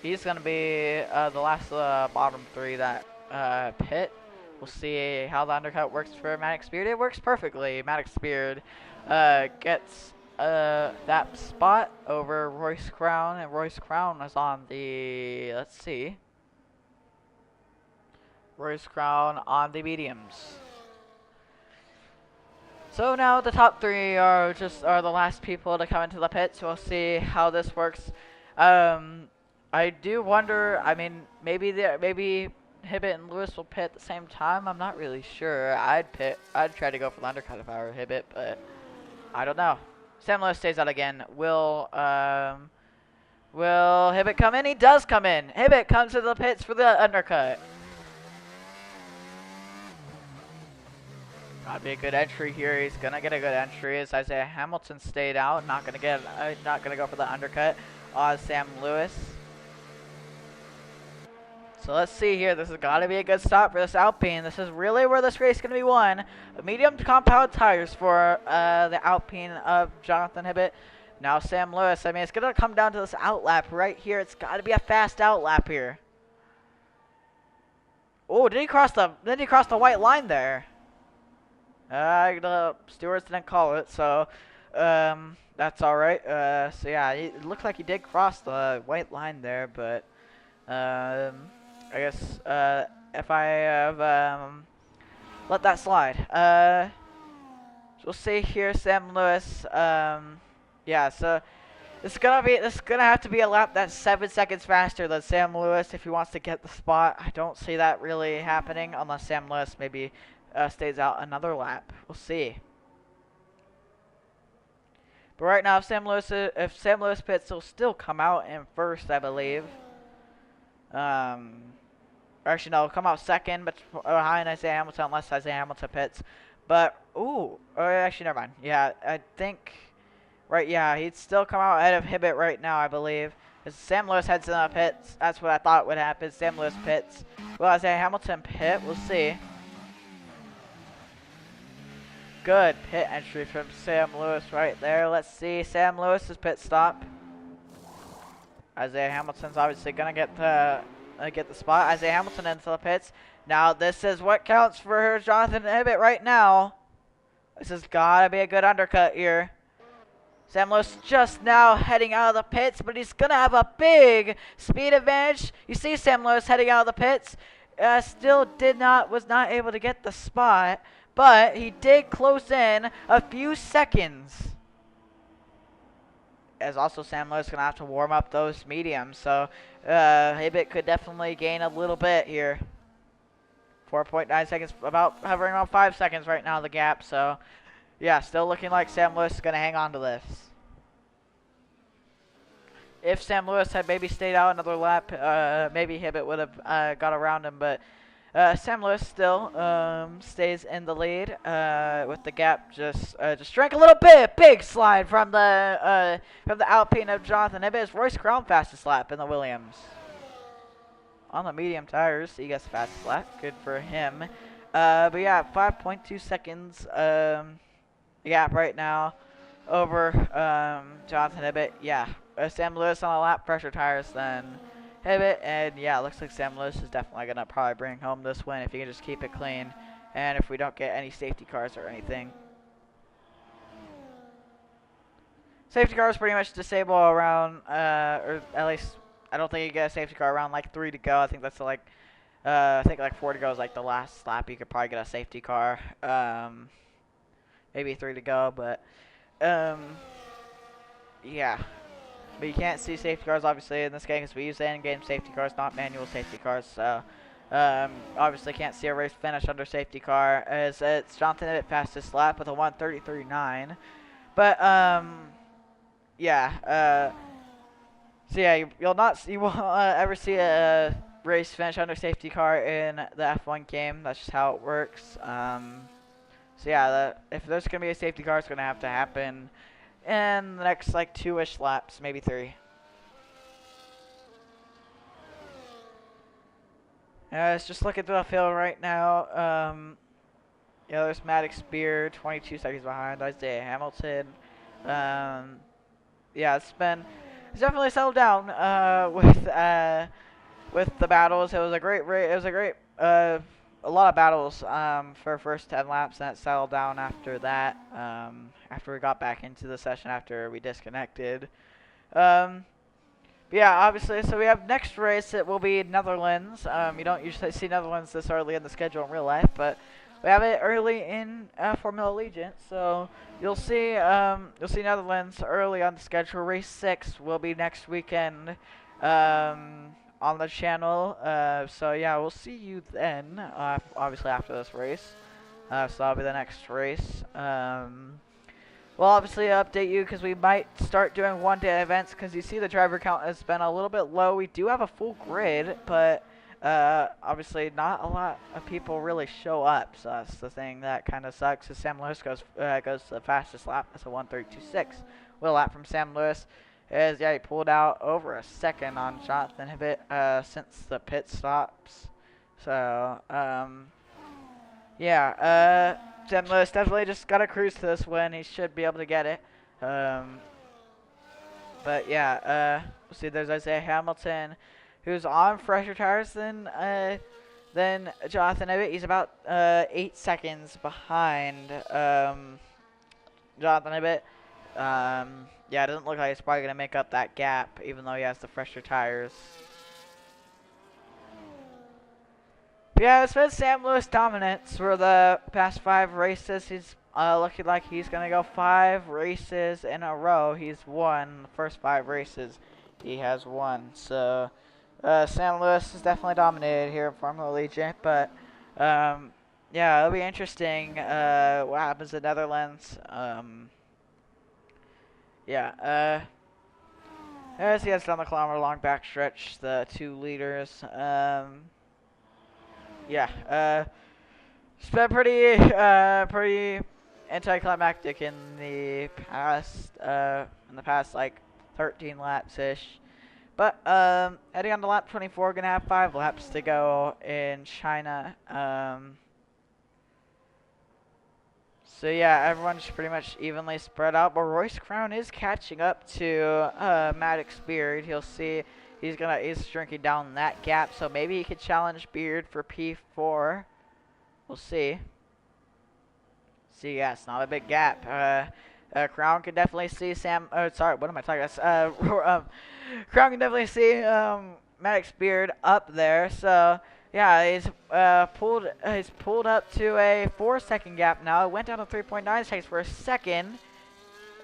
He's going to be the last of the bottom 3 that pit. We'll see how the undercut works for Maddox Beard. It works perfectly. Maddox Beard gets that spot over Royce Crown, and Royce Crown is on the, let's see, Royce Crown on the mediums. So now the top 3 are the last people to come into the pit. So we'll see how this works. I do wonder. I mean, maybe Hibbett and Lewis will pit at the same time. I'm not really sure. I'd try to go for the undercut if I were Hibbett, but I don't know. Sam Lewis stays out again. Will Hibbett come in? He does come in. Hibbett comes to the pits for the undercut. Gotta be a good entry here. He's gonna get a good entry. As Isaiah Hamilton stayed out, not gonna go for the undercut on Sam Lewis. So let's see here. This has got to be a good stop for this Alpine. This is really where this race is gonna be won. Medium compound tires for the Alpine of Jonathan Hibbett. Now Sam Lewis. I mean, it's gonna come down to this outlap right here. It's got to be a fast outlap here. Oh, did he cross the white line there? The stewards didn't call it, so that's all right. So yeah, it looked like he did cross the white line there, but I guess if I have let that slide. So we'll see here, Sam Lewis. Yeah, so This is gonna have to be a lap that's 7 seconds faster than Sam Lewis if he wants to get the spot. I don't see that really happening unless Sam Lewis maybe stays out another lap. We'll see. But right now, if Sam Lewis pits, he'll still come out in first, I believe. Actually, no, he'll come out second, but behind Isaiah Hamilton, unless Isaiah Hamilton pits. But actually, never mind. Yeah, I think. Right, yeah, he'd still come out ahead of Hibbett right now, I believe. As Sam Lewis heads in the pits, that's what I thought would happen. Sam Lewis pits. Will Isaiah Hamilton pit? We'll see. Good pit entry from Sam Lewis right there. Let's see Sam Lewis's pit stop. Isaiah Hamilton's obviously gonna get the spot. Isaiah Hamilton into the pits. Now this is what counts for Jonathan Hibbett right now. This has gotta be a good undercut here. Sam Lewis just now heading out of the pits, but he's going to have a big speed advantage. You see Sam Lewis heading out of the pits. Still was not able to get the spot, but he did close in a few seconds. As also Sam Lewis going to have to warm up those mediums, so Hibbett could definitely gain a little bit here. 4.9 seconds, about hovering around 5 seconds right now, the gap, so... Yeah, still looking like Sam Lewis is going to hang on to this. If Sam Lewis had maybe stayed out another lap, maybe Hibbett would have got around him. But Sam Lewis still stays in the lead with the gap just shrank a little bit. Big slide from the Alpine of Jonathan Hibbett. It's Royce Crown fastest lap in the Williams. On the medium tires, he gets fastest lap. Good for him. But yeah, 5.2 seconds. Gap right now over Jonathan Hibbett. Yeah, Sam Lewis on a lap pressure tires then Hibbett, and yeah, looks like Sam Lewis is definitely gonna probably bring home this win if he can just keep it clean, and if we don't get any safety cars or anything. Safety cars pretty much disable around, or at least I don't think you get a safety car around like 3 to go. I think that's like, I think like 4 to go is like the last lap you could probably get a safety car. Maybe 3 to go, but yeah. But you can't see safety cars obviously in this game because we use the in-game safety cars, not manual safety cars. So obviously can't see a race finish under safety car as it's Jonathan Hibbett fastest lap with a 1:33.9. But yeah. So yeah, you won't ever see a race finish under safety car in the F1 game. That's just how it works. So yeah, if there's going to be a safety car, it's going to have to happen in the next like 2-ish laps, maybe 3. Let's just look at the field right now. Yeah, there's Maddox Spear, 22 seconds behind Isaiah Hamilton. Yeah, it's definitely settled down with the battles. It was a great race. It was a great a lot of battles for first 10 laps, and it settled down after that, after we got back into the session after we disconnected. But yeah, obviously, so we have next race. It will be Netherlands. You don't usually see Netherlands this early in the schedule in real life, but we have it early in Formula Allegiant, so you'll see Netherlands early on the schedule. Race 6 will be next weekend. On the channel, so yeah, we'll see you then, obviously after this race, so that'll be the next race. We'll obviously update you because we might start doing one-day events because you see the driver count has been a little bit low. We do have a full grid, but obviously not a lot of people really show up, so that's the thing that kind of sucks. As Sam Lewis goes the fastest lap, that's a 1:32.6. With a lap from Sam Lewis. Yeah, he pulled out over a second on Jonathan Hibbett since the pit stops. So, yeah, Sam Lewis definitely just got to cruise to this win. He should be able to get it. But yeah, we'll see. There's Isaiah Hamilton, who's on fresher tires than Jonathan Hibbett. He's about 8 seconds behind Jonathan Hibbett. Yeah, it doesn't look like he's probably going to make up that gap, even though he has the fresher tires. But yeah, it's been Sam Lewis dominance for the past 5 races. He's looking like he's gonna go 5 races in a row. He's won the first 5 races. He has won. So San Luis is definitely dominated here in Formula Allegiant, but yeah, it'll be interesting what happens in Netherlands. Yeah, as he heads down the kilometer-long backstretch, the 2 leaders. Yeah, it's been pretty anticlimactic in the past like 13 laps ish. But heading on to lap 24, gonna have 5 laps to go in China. So yeah, everyone's pretty much evenly spread out, but Royce Crown is catching up to Maddox Beard. He'll see he's shrinking down that gap, so maybe he could challenge Beard for P4. We'll see. See, yeah, it's not a big gap. Crown can definitely see sorry, what am I talking about? Crown can definitely see Maddox Beard up there. So yeah, he's pulled up to a 4-second gap now. It went down to 3.9 seconds for a second.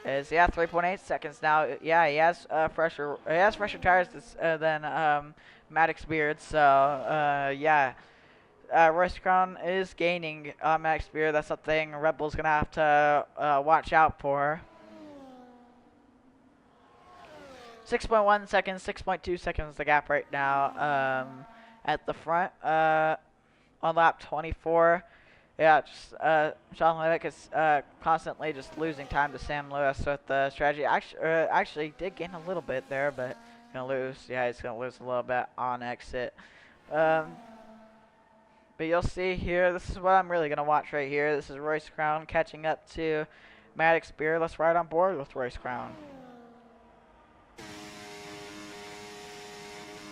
Yeah, 3.8 seconds now. Yeah, he has fresher tires than Maddox Beard. So yeah. Royce Crown is gaining Max Beard. That's something Red Bull's going to have to watch out for. 6.1 seconds, 6.2 seconds the gap right now at the front on lap 24. Yeah, just Sean Levick is constantly just losing time to Sam Lewis with the strategy. Actually did gain a little bit there, but gonna lose. Yeah, he's gonna lose a little bit on exit. But you'll see here, this is what I'm really going to watch right here. This is Royce Crown catching up to Maddox Beard. Let's ride on board with Royce Crown.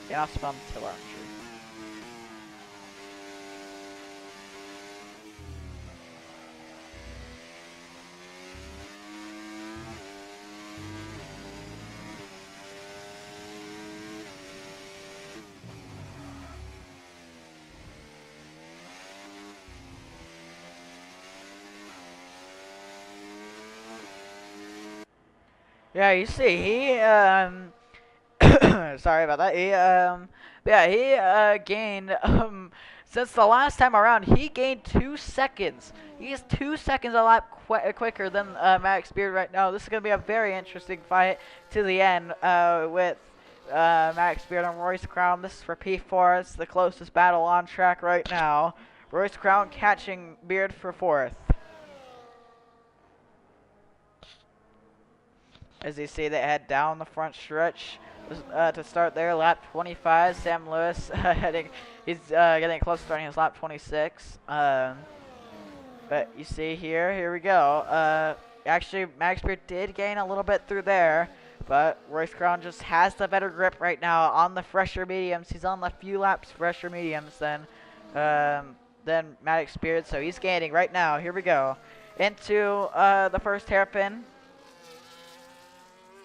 And I'll spell telemetry. Yeah, you see, he, sorry about that, he gained, since the last time around, he gained 2 seconds. He's 2 seconds a lap quicker than, Max Beard right now. This is going to be a very interesting fight to the end, with, Max Beard and Royce Crown. This is for P4. It's the closest battle on track right now. Royce Crown catching Beard for 4th. As you see, they head down the front stretch to start their lap 25. Sam Lewis he's getting close to starting his lap 26. But you see here we go. Actually, Max Beard did gain a little bit through there, but Royce Crown just has the better grip right now on the fresher mediums. He's on the few laps fresher mediums than Maddox Beard, so he's gaining right now. Here we go into the first hairpin.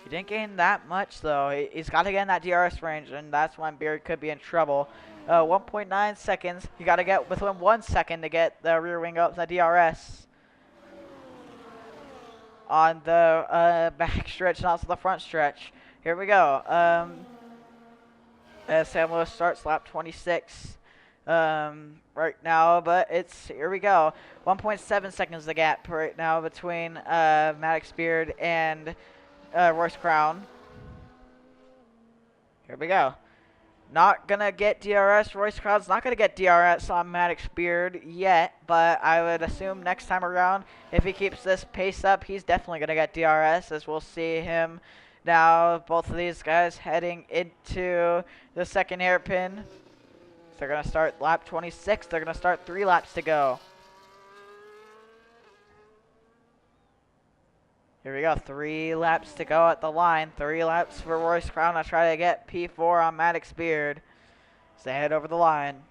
He didn't gain that much, though. He's got to get in that DRS range, and that's when Beard could be in trouble. 1.9 seconds. You got to get within 1 second to get the rear wing up the DRS. On the back stretch and also the front stretch. Here we go. As Sam Lewis starts lap 26 right now, but here we go. 1.7 seconds the gap right now between Maddox Beard and Royce Crown. Here we go. Not gonna get DRS. Royce Crown's not gonna get DRS on Maddox Beard yet, but I would assume next time around, if he keeps this pace up, he's definitely gonna get DRS, as we'll see him now. Both of these guys heading into the second hairpin. So they're gonna start lap 26. They're gonna start 3 laps to go. Here we go, 3 laps to go at the line. 3 laps for Royce Crown to try to get P4 on Maddox Beard. So they head over the line.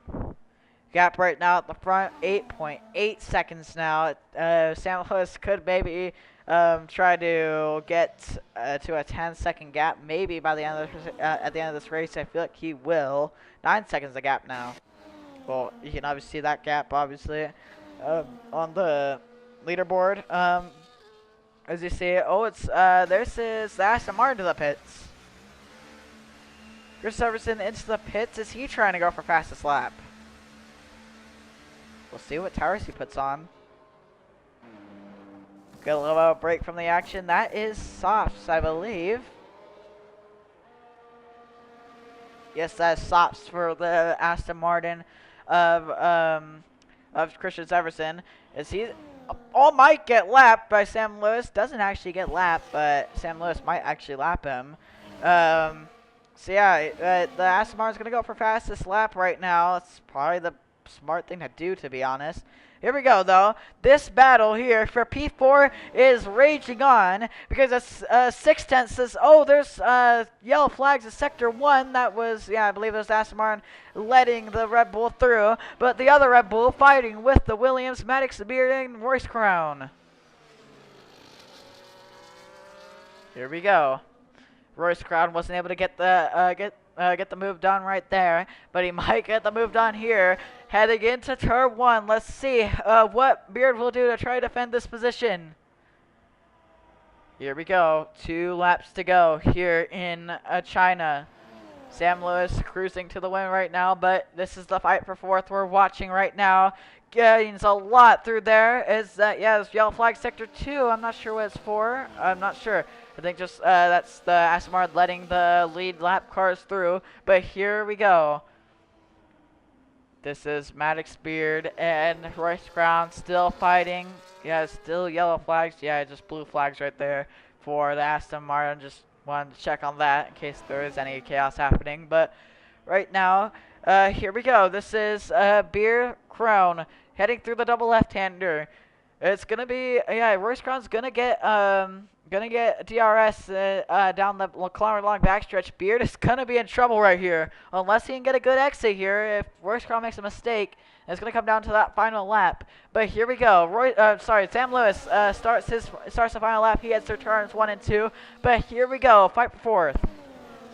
Gap right now at the front, 8.8 seconds now. Sam Lewis could maybe try to get to a 10-second gap, maybe by the end of at the end of this race. I feel like he will. 9 seconds the gap now. Well, you can obviously see that gap, obviously, on the leaderboard. As you see, oh, it's this is the Aston Martin to the pits. Chris Everson into the pits. Is he trying to go for fastest lap? We'll see what tires he puts on. Get a little break from the action. That is softs, I believe. Yes, that's softs for the Aston Martin of Christian Everson. Is he all might get lapped by Sam Lewis? Doesn't actually get lapped, but Sam Lewis might actually lap him. So yeah, the Aston Martin's gonna go for fastest lap right now. It's probably the smart thing to do, to be honest. Here we go, though. This battle here for P4 is raging on because it's 6/10 says, oh, there's yellow flags in Sector 1. That was, yeah, I believe it was Aston Martin letting the Red Bull through. But the other Red Bull fighting with the Williams, Maddox Beard, and Royce Crown. Here we go. Royce Crown wasn't able to get the move done right there, but he might get the move done here. Heading into turn 1, let's see what Beard will do to try to defend this position. Here we go, 2 laps to go here in China. Sam Lewis cruising to the win right now, but this is the fight for 4th we're watching right now. Gains a lot through there. Yeah, it's yellow flag sector 2. I'm not sure what it's for. I'm not sure. I think just that's the Aston Martin letting the lead lap cars through. But here we go. This is Maddox Beard and Royce Crown still fighting. Yeah, still yellow flags. Yeah, just blue flags right there for the Aston Martin. Just wanted to check on that in case there is any chaos happening. But right now, here we go. This is Beard Crown heading through the double left-hander. It's gonna be Royce Crown's gonna get DRS down the kilometer long backstretch. Beard is gonna be in trouble right here unless he can get a good exit here. If Royce Crown makes a mistake, it's gonna come down to that final lap. But here we go. Sam Lewis starts the final lap. He heads through turns 1 and 2. But here we go. Fight for 4th.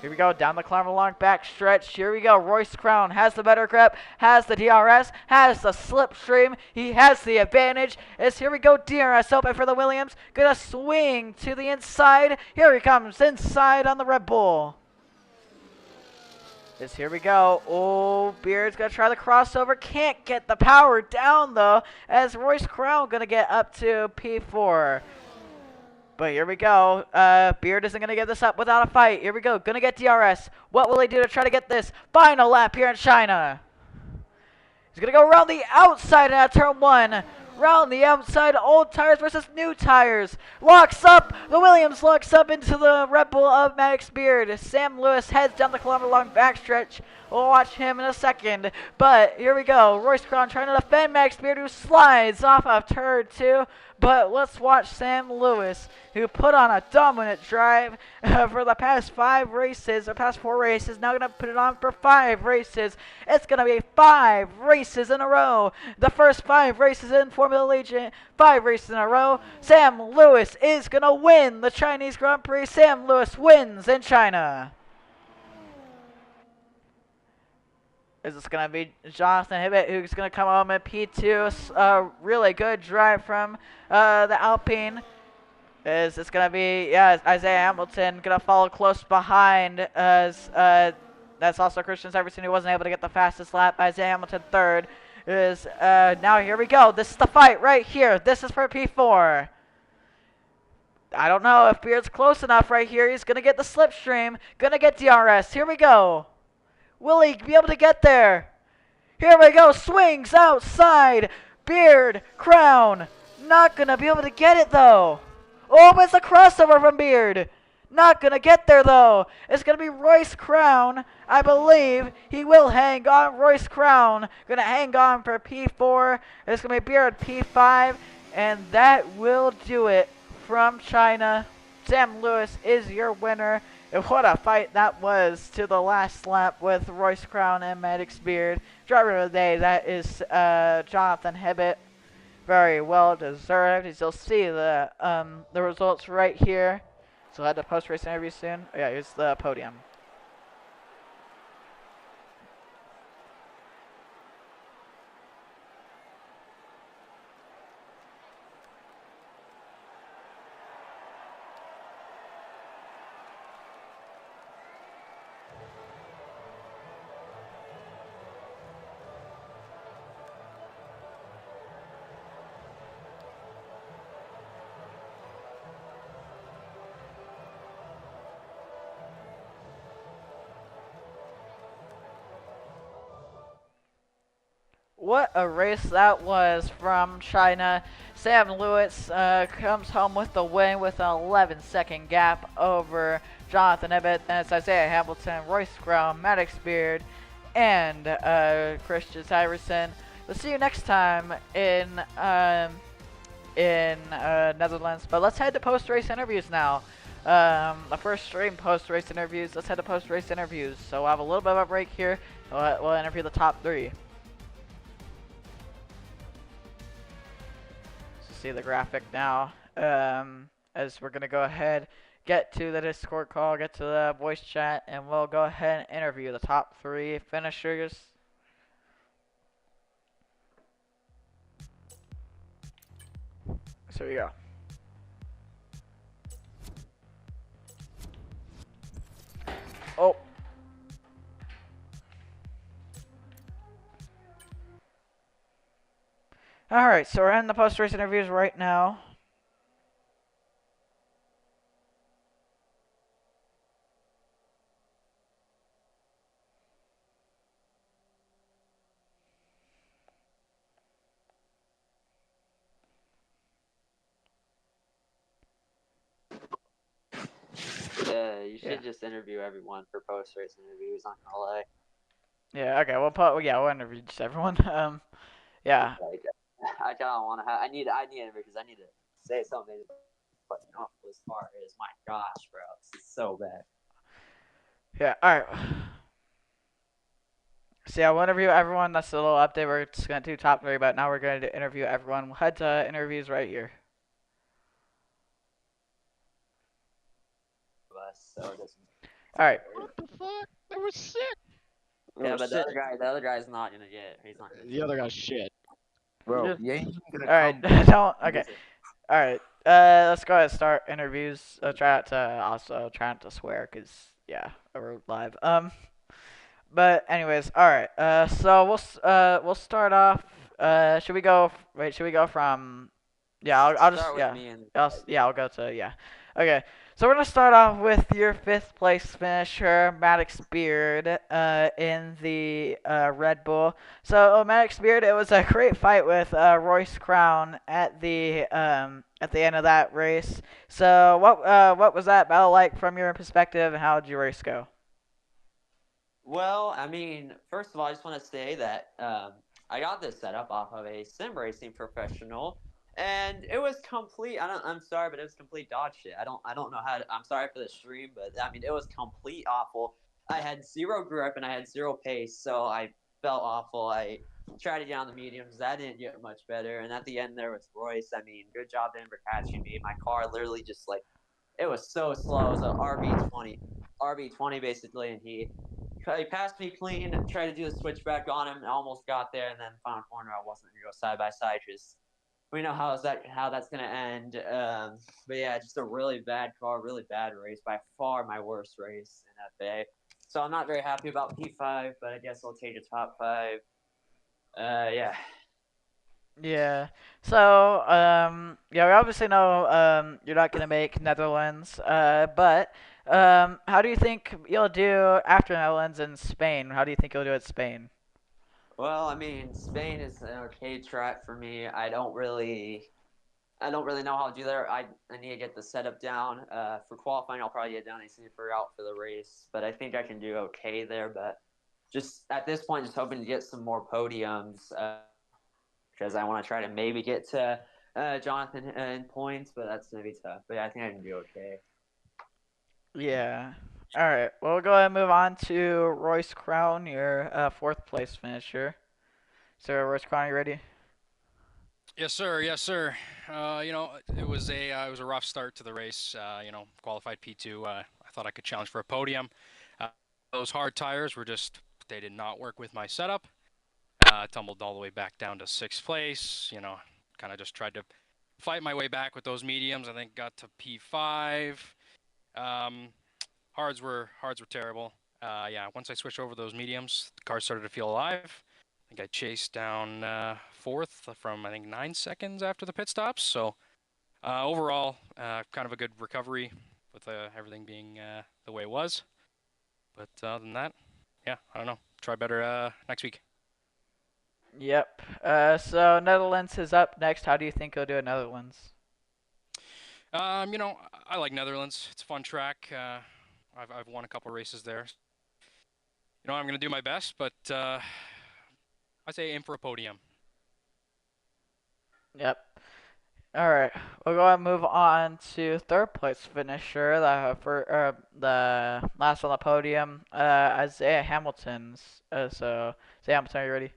Here we go, down the kilometer long back stretch. Here we go, Royce Crown has the better grip, has the DRS, has the slipstream. He has the advantage. Here we go, DRS open for the Williams. Gonna swing to the inside. Here he comes, inside on the Red Bull. Here we go. Oh, Beard's gonna try the crossover. Can't get the power down, though, as Royce Crown gonna get up to P4. But here we go. Beard isn't going to give this up without a fight. Here we go. Going to get DRS. What will he do to try to get this final lap here in China? He's going to go around the outside at turn 1. Round the outside. Old tires versus new tires. Locks up. The Williams locks up into the Red Bull of Maddox Beard. Sam Lewis heads down the kilometer-long backstretch. We'll watch him in a second. But here we go. Royce Crown trying to defend Maddox Beard, who slides off of turn 2. But let's watch Sam Lewis, who put on a dominant drive for the past 5 races, or past 4 races. Now going to put it on for 5 races. It's going to be 5 races in a row. The first 5 races in Formula Allegiant, 5 races in a row. Sam Lewis is going to win the Chinese Grand Prix. Sam Lewis wins in China. Is this going to be Jonathan Hibbett, who's going to come home at P2? A really good drive from the Alpine. Is this going to be, Isaiah Hamilton going to follow close behind as that's also Christian Everson, who wasn't able to get the fastest lap. Isaiah Hamilton third. Now here we go. This is the fight right here. This is for P4. I don't know if Beard's close enough right here. He's going to get the slipstream. Going to get DRS. Here we go. Will he be able to get there? Here we go. Swings outside. Beard, Crown. Not going to be able to get it, though. Oh, but it's a crossover from Beard. Not going to get there, though. It's going to be Royce Crown. I believe he will hang on. Royce Crown going to hang on for P4. It's going to be Beard P5. And that will do it from China. Sam Lewis is your winner. And what a fight that was to the last lap with Royce Crown and Maddox Beard. Driver of the day, that is Jonathan Hibbett. Very well deserved. As you'll see the results right here. So I'll have the post-race interview soon. Oh, yeah, here's the podium. what a race that was from China. Sam Lewis comes home with the win with an 11-second gap over Jonathan Ibbett. Then it's Isaiah Hamilton, Royce Graham, Maddox Beard, and Christian Tyverson. We'll see you next time in Netherlands. But let's head to post-race interviews now. The first stream post-race interviews. Let's head to post-race interviews. So we'll have a little bit of a break here. We'll interview the top 3. So see the graphic now. As we're gonna go ahead, get to the Discord call, get to the voice chat, and we'll go ahead and interview the top 3 finishers. So here we go. Oh. Alright, so we're in the post-race interviews right now. You should just interview everyone for post-race interviews, not gonna lie. Yeah, okay, we'll interview just everyone. Yeah. Like, I don't want to have. I need it because I need to say something. But this car is, my gosh, bro, it's so bad. Yeah, alright. So yeah, we'll interview everyone. That's a little update. We're just going to do top 3, but now we're going to interview everyone. We'll head to interviews right here. So it doesn't. Alright. What the fuck? That was sick. Yeah, but the other guy's not gonna get. He's not gonna. The other guy's shit. Bro, you ain't gonna Alright, come. don't. Okay. Alright. Let's go ahead and start interviews. Try not to swear, because, yeah, we're live. But anyways, alright. So we'll start off. Should we go? Wait, should we go from? Yeah, I'll just I'll go to yeah. Okay, so we're gonna start off with your 5th place finisher, Maddox Beard, in the Red Bull. So Maddox Beard, it was a great fight with Royce Crown at the end of that race. So what was that battle like from your perspective, and how did your race go? Well, I mean, first of all, I just want to say that I got this set up off of a sim racing professional, and it was complete. I'm sorry, but it was complete dog shit. I don't know how. I'm sorry for the stream, but I mean, it was complete awful. I had 0 grip and I had 0 pace, so I felt awful. I tried to get on the mediums. That didn't get much better. And at the end, there was Royce. I mean, good job then for catching me. My car literally just it was so slow. It was an RB20 basically, and he passed me clean, tried to do the switchback on him, and almost got there, and then final corner I wasn't gonna go side by side because we know how that's gonna end. But yeah, just a really bad car, really bad race, by far my worst race in FA. So I'm not very happy about P5, but I guess I'll take a top 5. Yeah. Yeah. So, yeah, we obviously know you're not gonna make Netherlands. But how do you think you'll do after Netherlands in Spain? How do you think you'll do at Spain? Well, I mean, Spain is an okay track for me. I don't really know how to do there. I need to get the setup down. For qualifying, I'll probably get down and see figure out for the race. But I think I can do okay there. But just at this point, just hoping to get some more podiums because I want to try to maybe get to Jonathan in points, but that's gonna be tough. But yeah, I think I can do okay. Yeah. All right. Well, we'll go ahead and move on to Royce Crown, your 4th place finisher. So, Royce Crown, you ready? Yes, sir. Yes, sir. It was a rough start to the race. Qualified P2. I thought I could challenge for a podium. Those hard tires they did not work with my setup. Tumbled all the way back down to 6th place. Kind of just tried to fight my way back with those mediums. I think got to P5. Hards were terrible. Once I switched over those mediums, the car started to feel alive. I think I chased down 4th from, I think, 9 seconds after the pit stops. So overall, kind of a good recovery with everything being the way it was. But other than that, yeah, I don't know. Try better next week. Yep. So Netherlands is up next. How do you think he'll do in Netherlands? I like Netherlands. It's a fun track. I've won a couple races there. I'm gonna do my best, but I say aim for a podium. Yep. All right, we'll go ahead and move on to third place finisher, the last on the podium, Isaiah Hamilton's. So, Isaiah Hamilton, are you ready?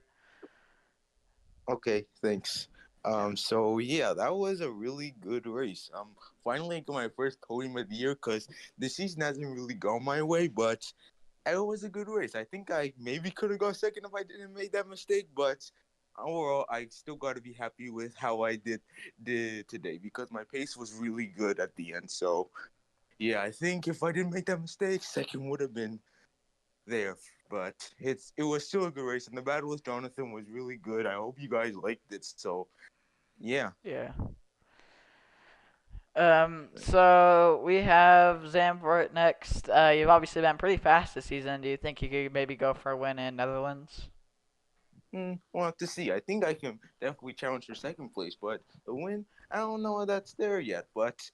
Okay, thanks. So yeah, that was a really good race. Finally got my first podium of the year because the season hasn't really gone my way, but it was a good race. I think I maybe could have got second if I didn't make that mistake, but overall, I still got to be happy with how I did today because my pace was really good at the end. So yeah, I think if I didn't make that mistake, second would have been there. But it was still a good race, and the battle with Jonathan was really good. I hope you guys liked it. So yeah. Yeah. So we have Zandvoort next. You've obviously been pretty fast this season. Do you think you could maybe go for a win in Netherlands? We'll have to see. I think I can definitely challenge for second place, but the win, I don't know if that's there yet. But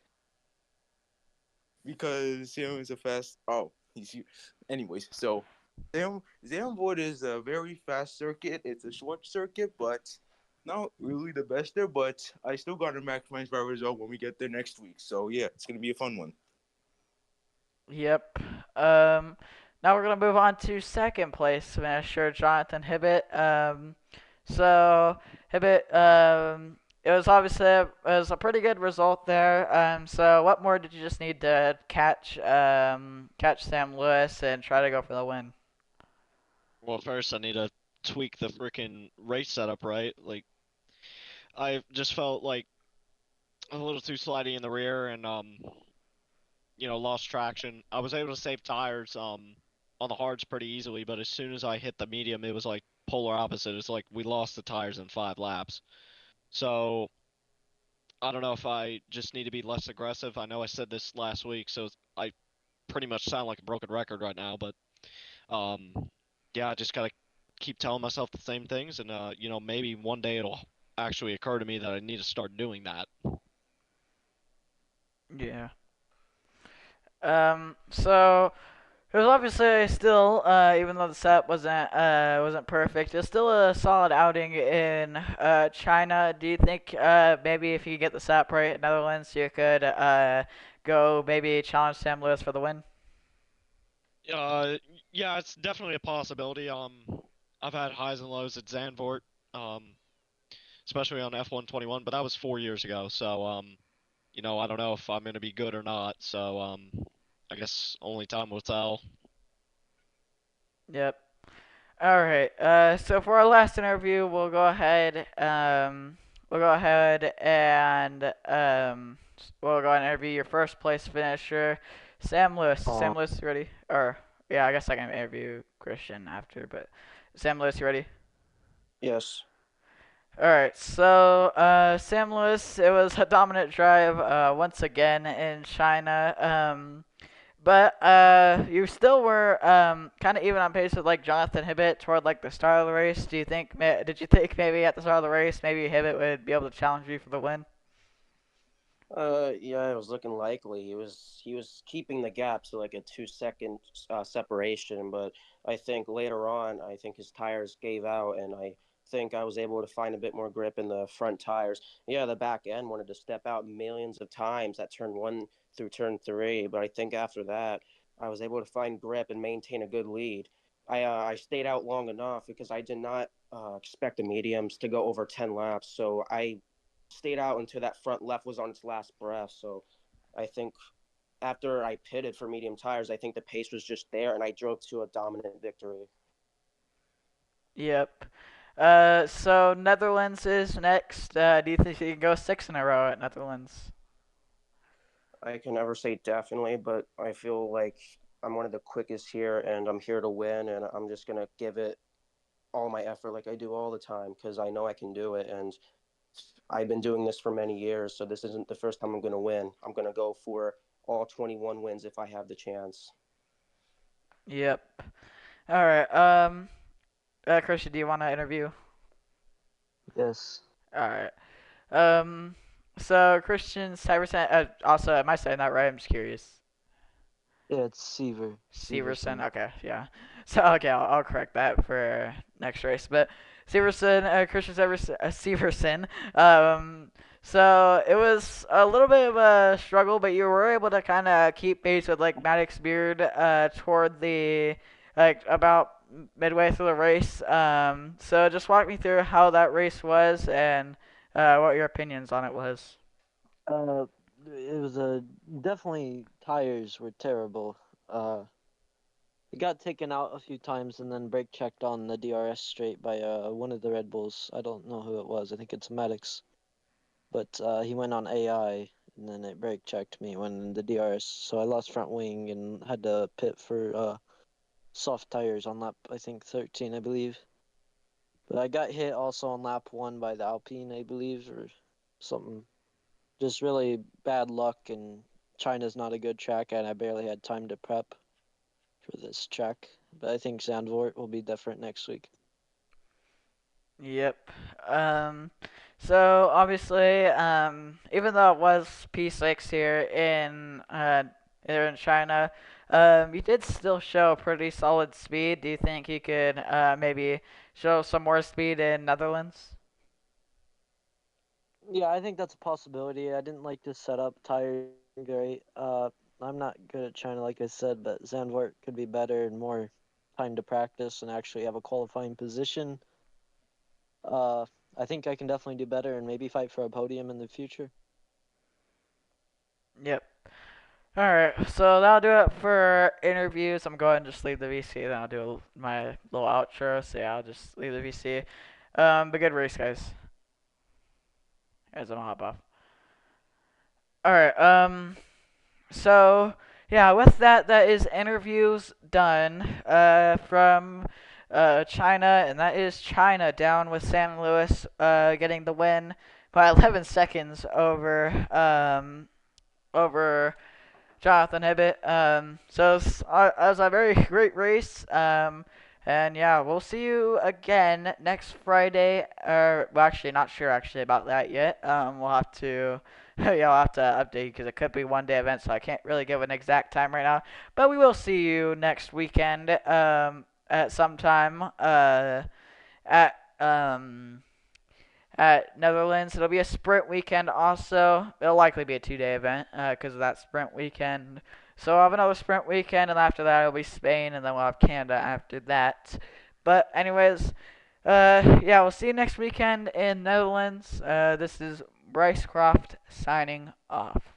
because Sam is a fast. Oh, he's here. Anyways, so Zandvoort is a very fast circuit. It's a short circuit, but not really the best there. But I still got to maximize my result when we get there next week. So yeah, it's gonna be a fun one. Yep. Now we're gonna move on to second place finisher Jonathan Hibbett. So Hibbett, it was obviously it was a pretty good result there. So what more did you just need to catch Sam Lewis and try to go for the win? Well, first I need to tweak the freaking race setup, right? Like, I just felt like a little too slidey in the rear and lost traction. I was able to save tires on the hards pretty easily, but as soon as I hit the medium, it was like polar opposite. It's like we lost the tires in 5 laps. So I don't know if I just need to be less aggressive. I know I said this last week, so I pretty much sound like a broken record right now, but um, yeah, I just gotta keep telling myself the same things, and maybe one day it'll actually occur to me that I need to start doing that. Yeah. So it was obviously still, even though the set wasn't perfect, it's still a solid outing in China. Do you think maybe if you get the set right in Netherlands, you could go maybe challenge Sam Lewis for the win? Uh, yeah, it's definitely a possibility. I've had highs and lows at Zandvoort, um, especially on F121, but that was 4 years ago. So, I don't know if I'm gonna be good or not. So, I guess only time will tell. Yep. All right. So for our last interview, we'll go ahead and we'll go ahead and interview your first place finisher, Sam Lewis. Sam Lewis, you ready? Or yeah, I guess I can interview Christian after, but Sam Lewis, you ready? Yes. All right. So Sam Lewis, it was a dominant drive once again in China. But you still were kind of even on pace with like Jonathan Hibbett toward like the start of the race. Did you think maybe at the start of the race maybe Hibbett would be able to challenge you for the win? Yeah, it was looking likely. He was keeping the gap to like a 2 second separation, but I think later on, I think his tires gave out, and I think I was able to find a bit more grip in the front tires. Yeah, the back end wanted to step out millions of times at turn one through turn three, but I think after that, I was able to find grip and maintain a good lead. I stayed out long enough because I did not expect the mediums to go over 10 laps, so I stayed out until that front left was on its last breath. So I think after I pitted for medium tires, I think the pace was just there, and I drove to a dominant victory. Yep. So Netherlands is next. Do you think you can go six in a row at Netherlands? I can never say definitely, but I feel like I'm one of the quickest here, and I'm here to win, and I'm just gonna give it all my effort like I do all the time because I know I can do it, and I've been doing this for many years, so this isn't the first time I'm gonna win. I'm gonna go for all 21 wins if I have the chance. Yep. All right. Christian, do you want to interview? Yes. All right. So Christian Syverson. Also, am I saying that right? I'm just curious. Yeah, it's Seaver. Severson. Okay, yeah. So okay, I'll correct that for next race. But Severson, Christian Severson. So it was a little bit of a struggle, but you were able to kind of keep pace with like Maddox Beard toward the like about midway through the race. So just walk me through how that race was and what your opinions on it was. Uh, it was definitely tires were terrible. It got taken out a few times and then brake checked on the DRS straight by one of the Red Bulls. I don't know who it was. I think it's Maddox. But he went on AI and then it brake checked me when the DRS. So I lost front wing and had to pit for soft tires on lap I think 13, I believe. But I got hit also on lap 1 by the Alpine, I believe, or something. Just really bad luck, and China's not a good track, and I barely had time to prep for this track. But I think Zandvoort will be different next week. Yep. So obviously, even though it was P6 here in China, you did still show pretty solid speed. Do you think you could maybe show some more speed in Netherlands? Yeah, I think that's a possibility. I didn't like this setup. Tires great. I'm not good at China, like I said, but Zandvoort could be better and more time to practice and actually have a qualifying position. Uh, I think I can definitely do better and maybe fight for a podium in the future. Yep. Alright, so that'll do it for interviews. I'm going to just leave the VC, then I'll do my little outro. So yeah, I'll just leave the VC. But good race, guys. Guys, I'm gonna hop off. Alright, so yeah, with that, that is interviews done from China, and that is China down with San Luis getting the win by 11 seconds over Jonathan Hibbett. So it was a very great race. And yeah, we'll see you again next Friday. Well, actually, not sure actually about that yet. We'll have to, yeah, I'll have to update because it could be one day event, so I can't really give an exact time right now. But we will see you next weekend. At some time. At at Netherlands. It'll be a sprint weekend also. It'll likely be a 2-day event because of that sprint weekend. So we'll have another sprint weekend, and after that it'll be Spain, and then we'll have Canada after that. But anyways, yeah, we'll see you next weekend in Netherlands. This is Bryce Croft signing off.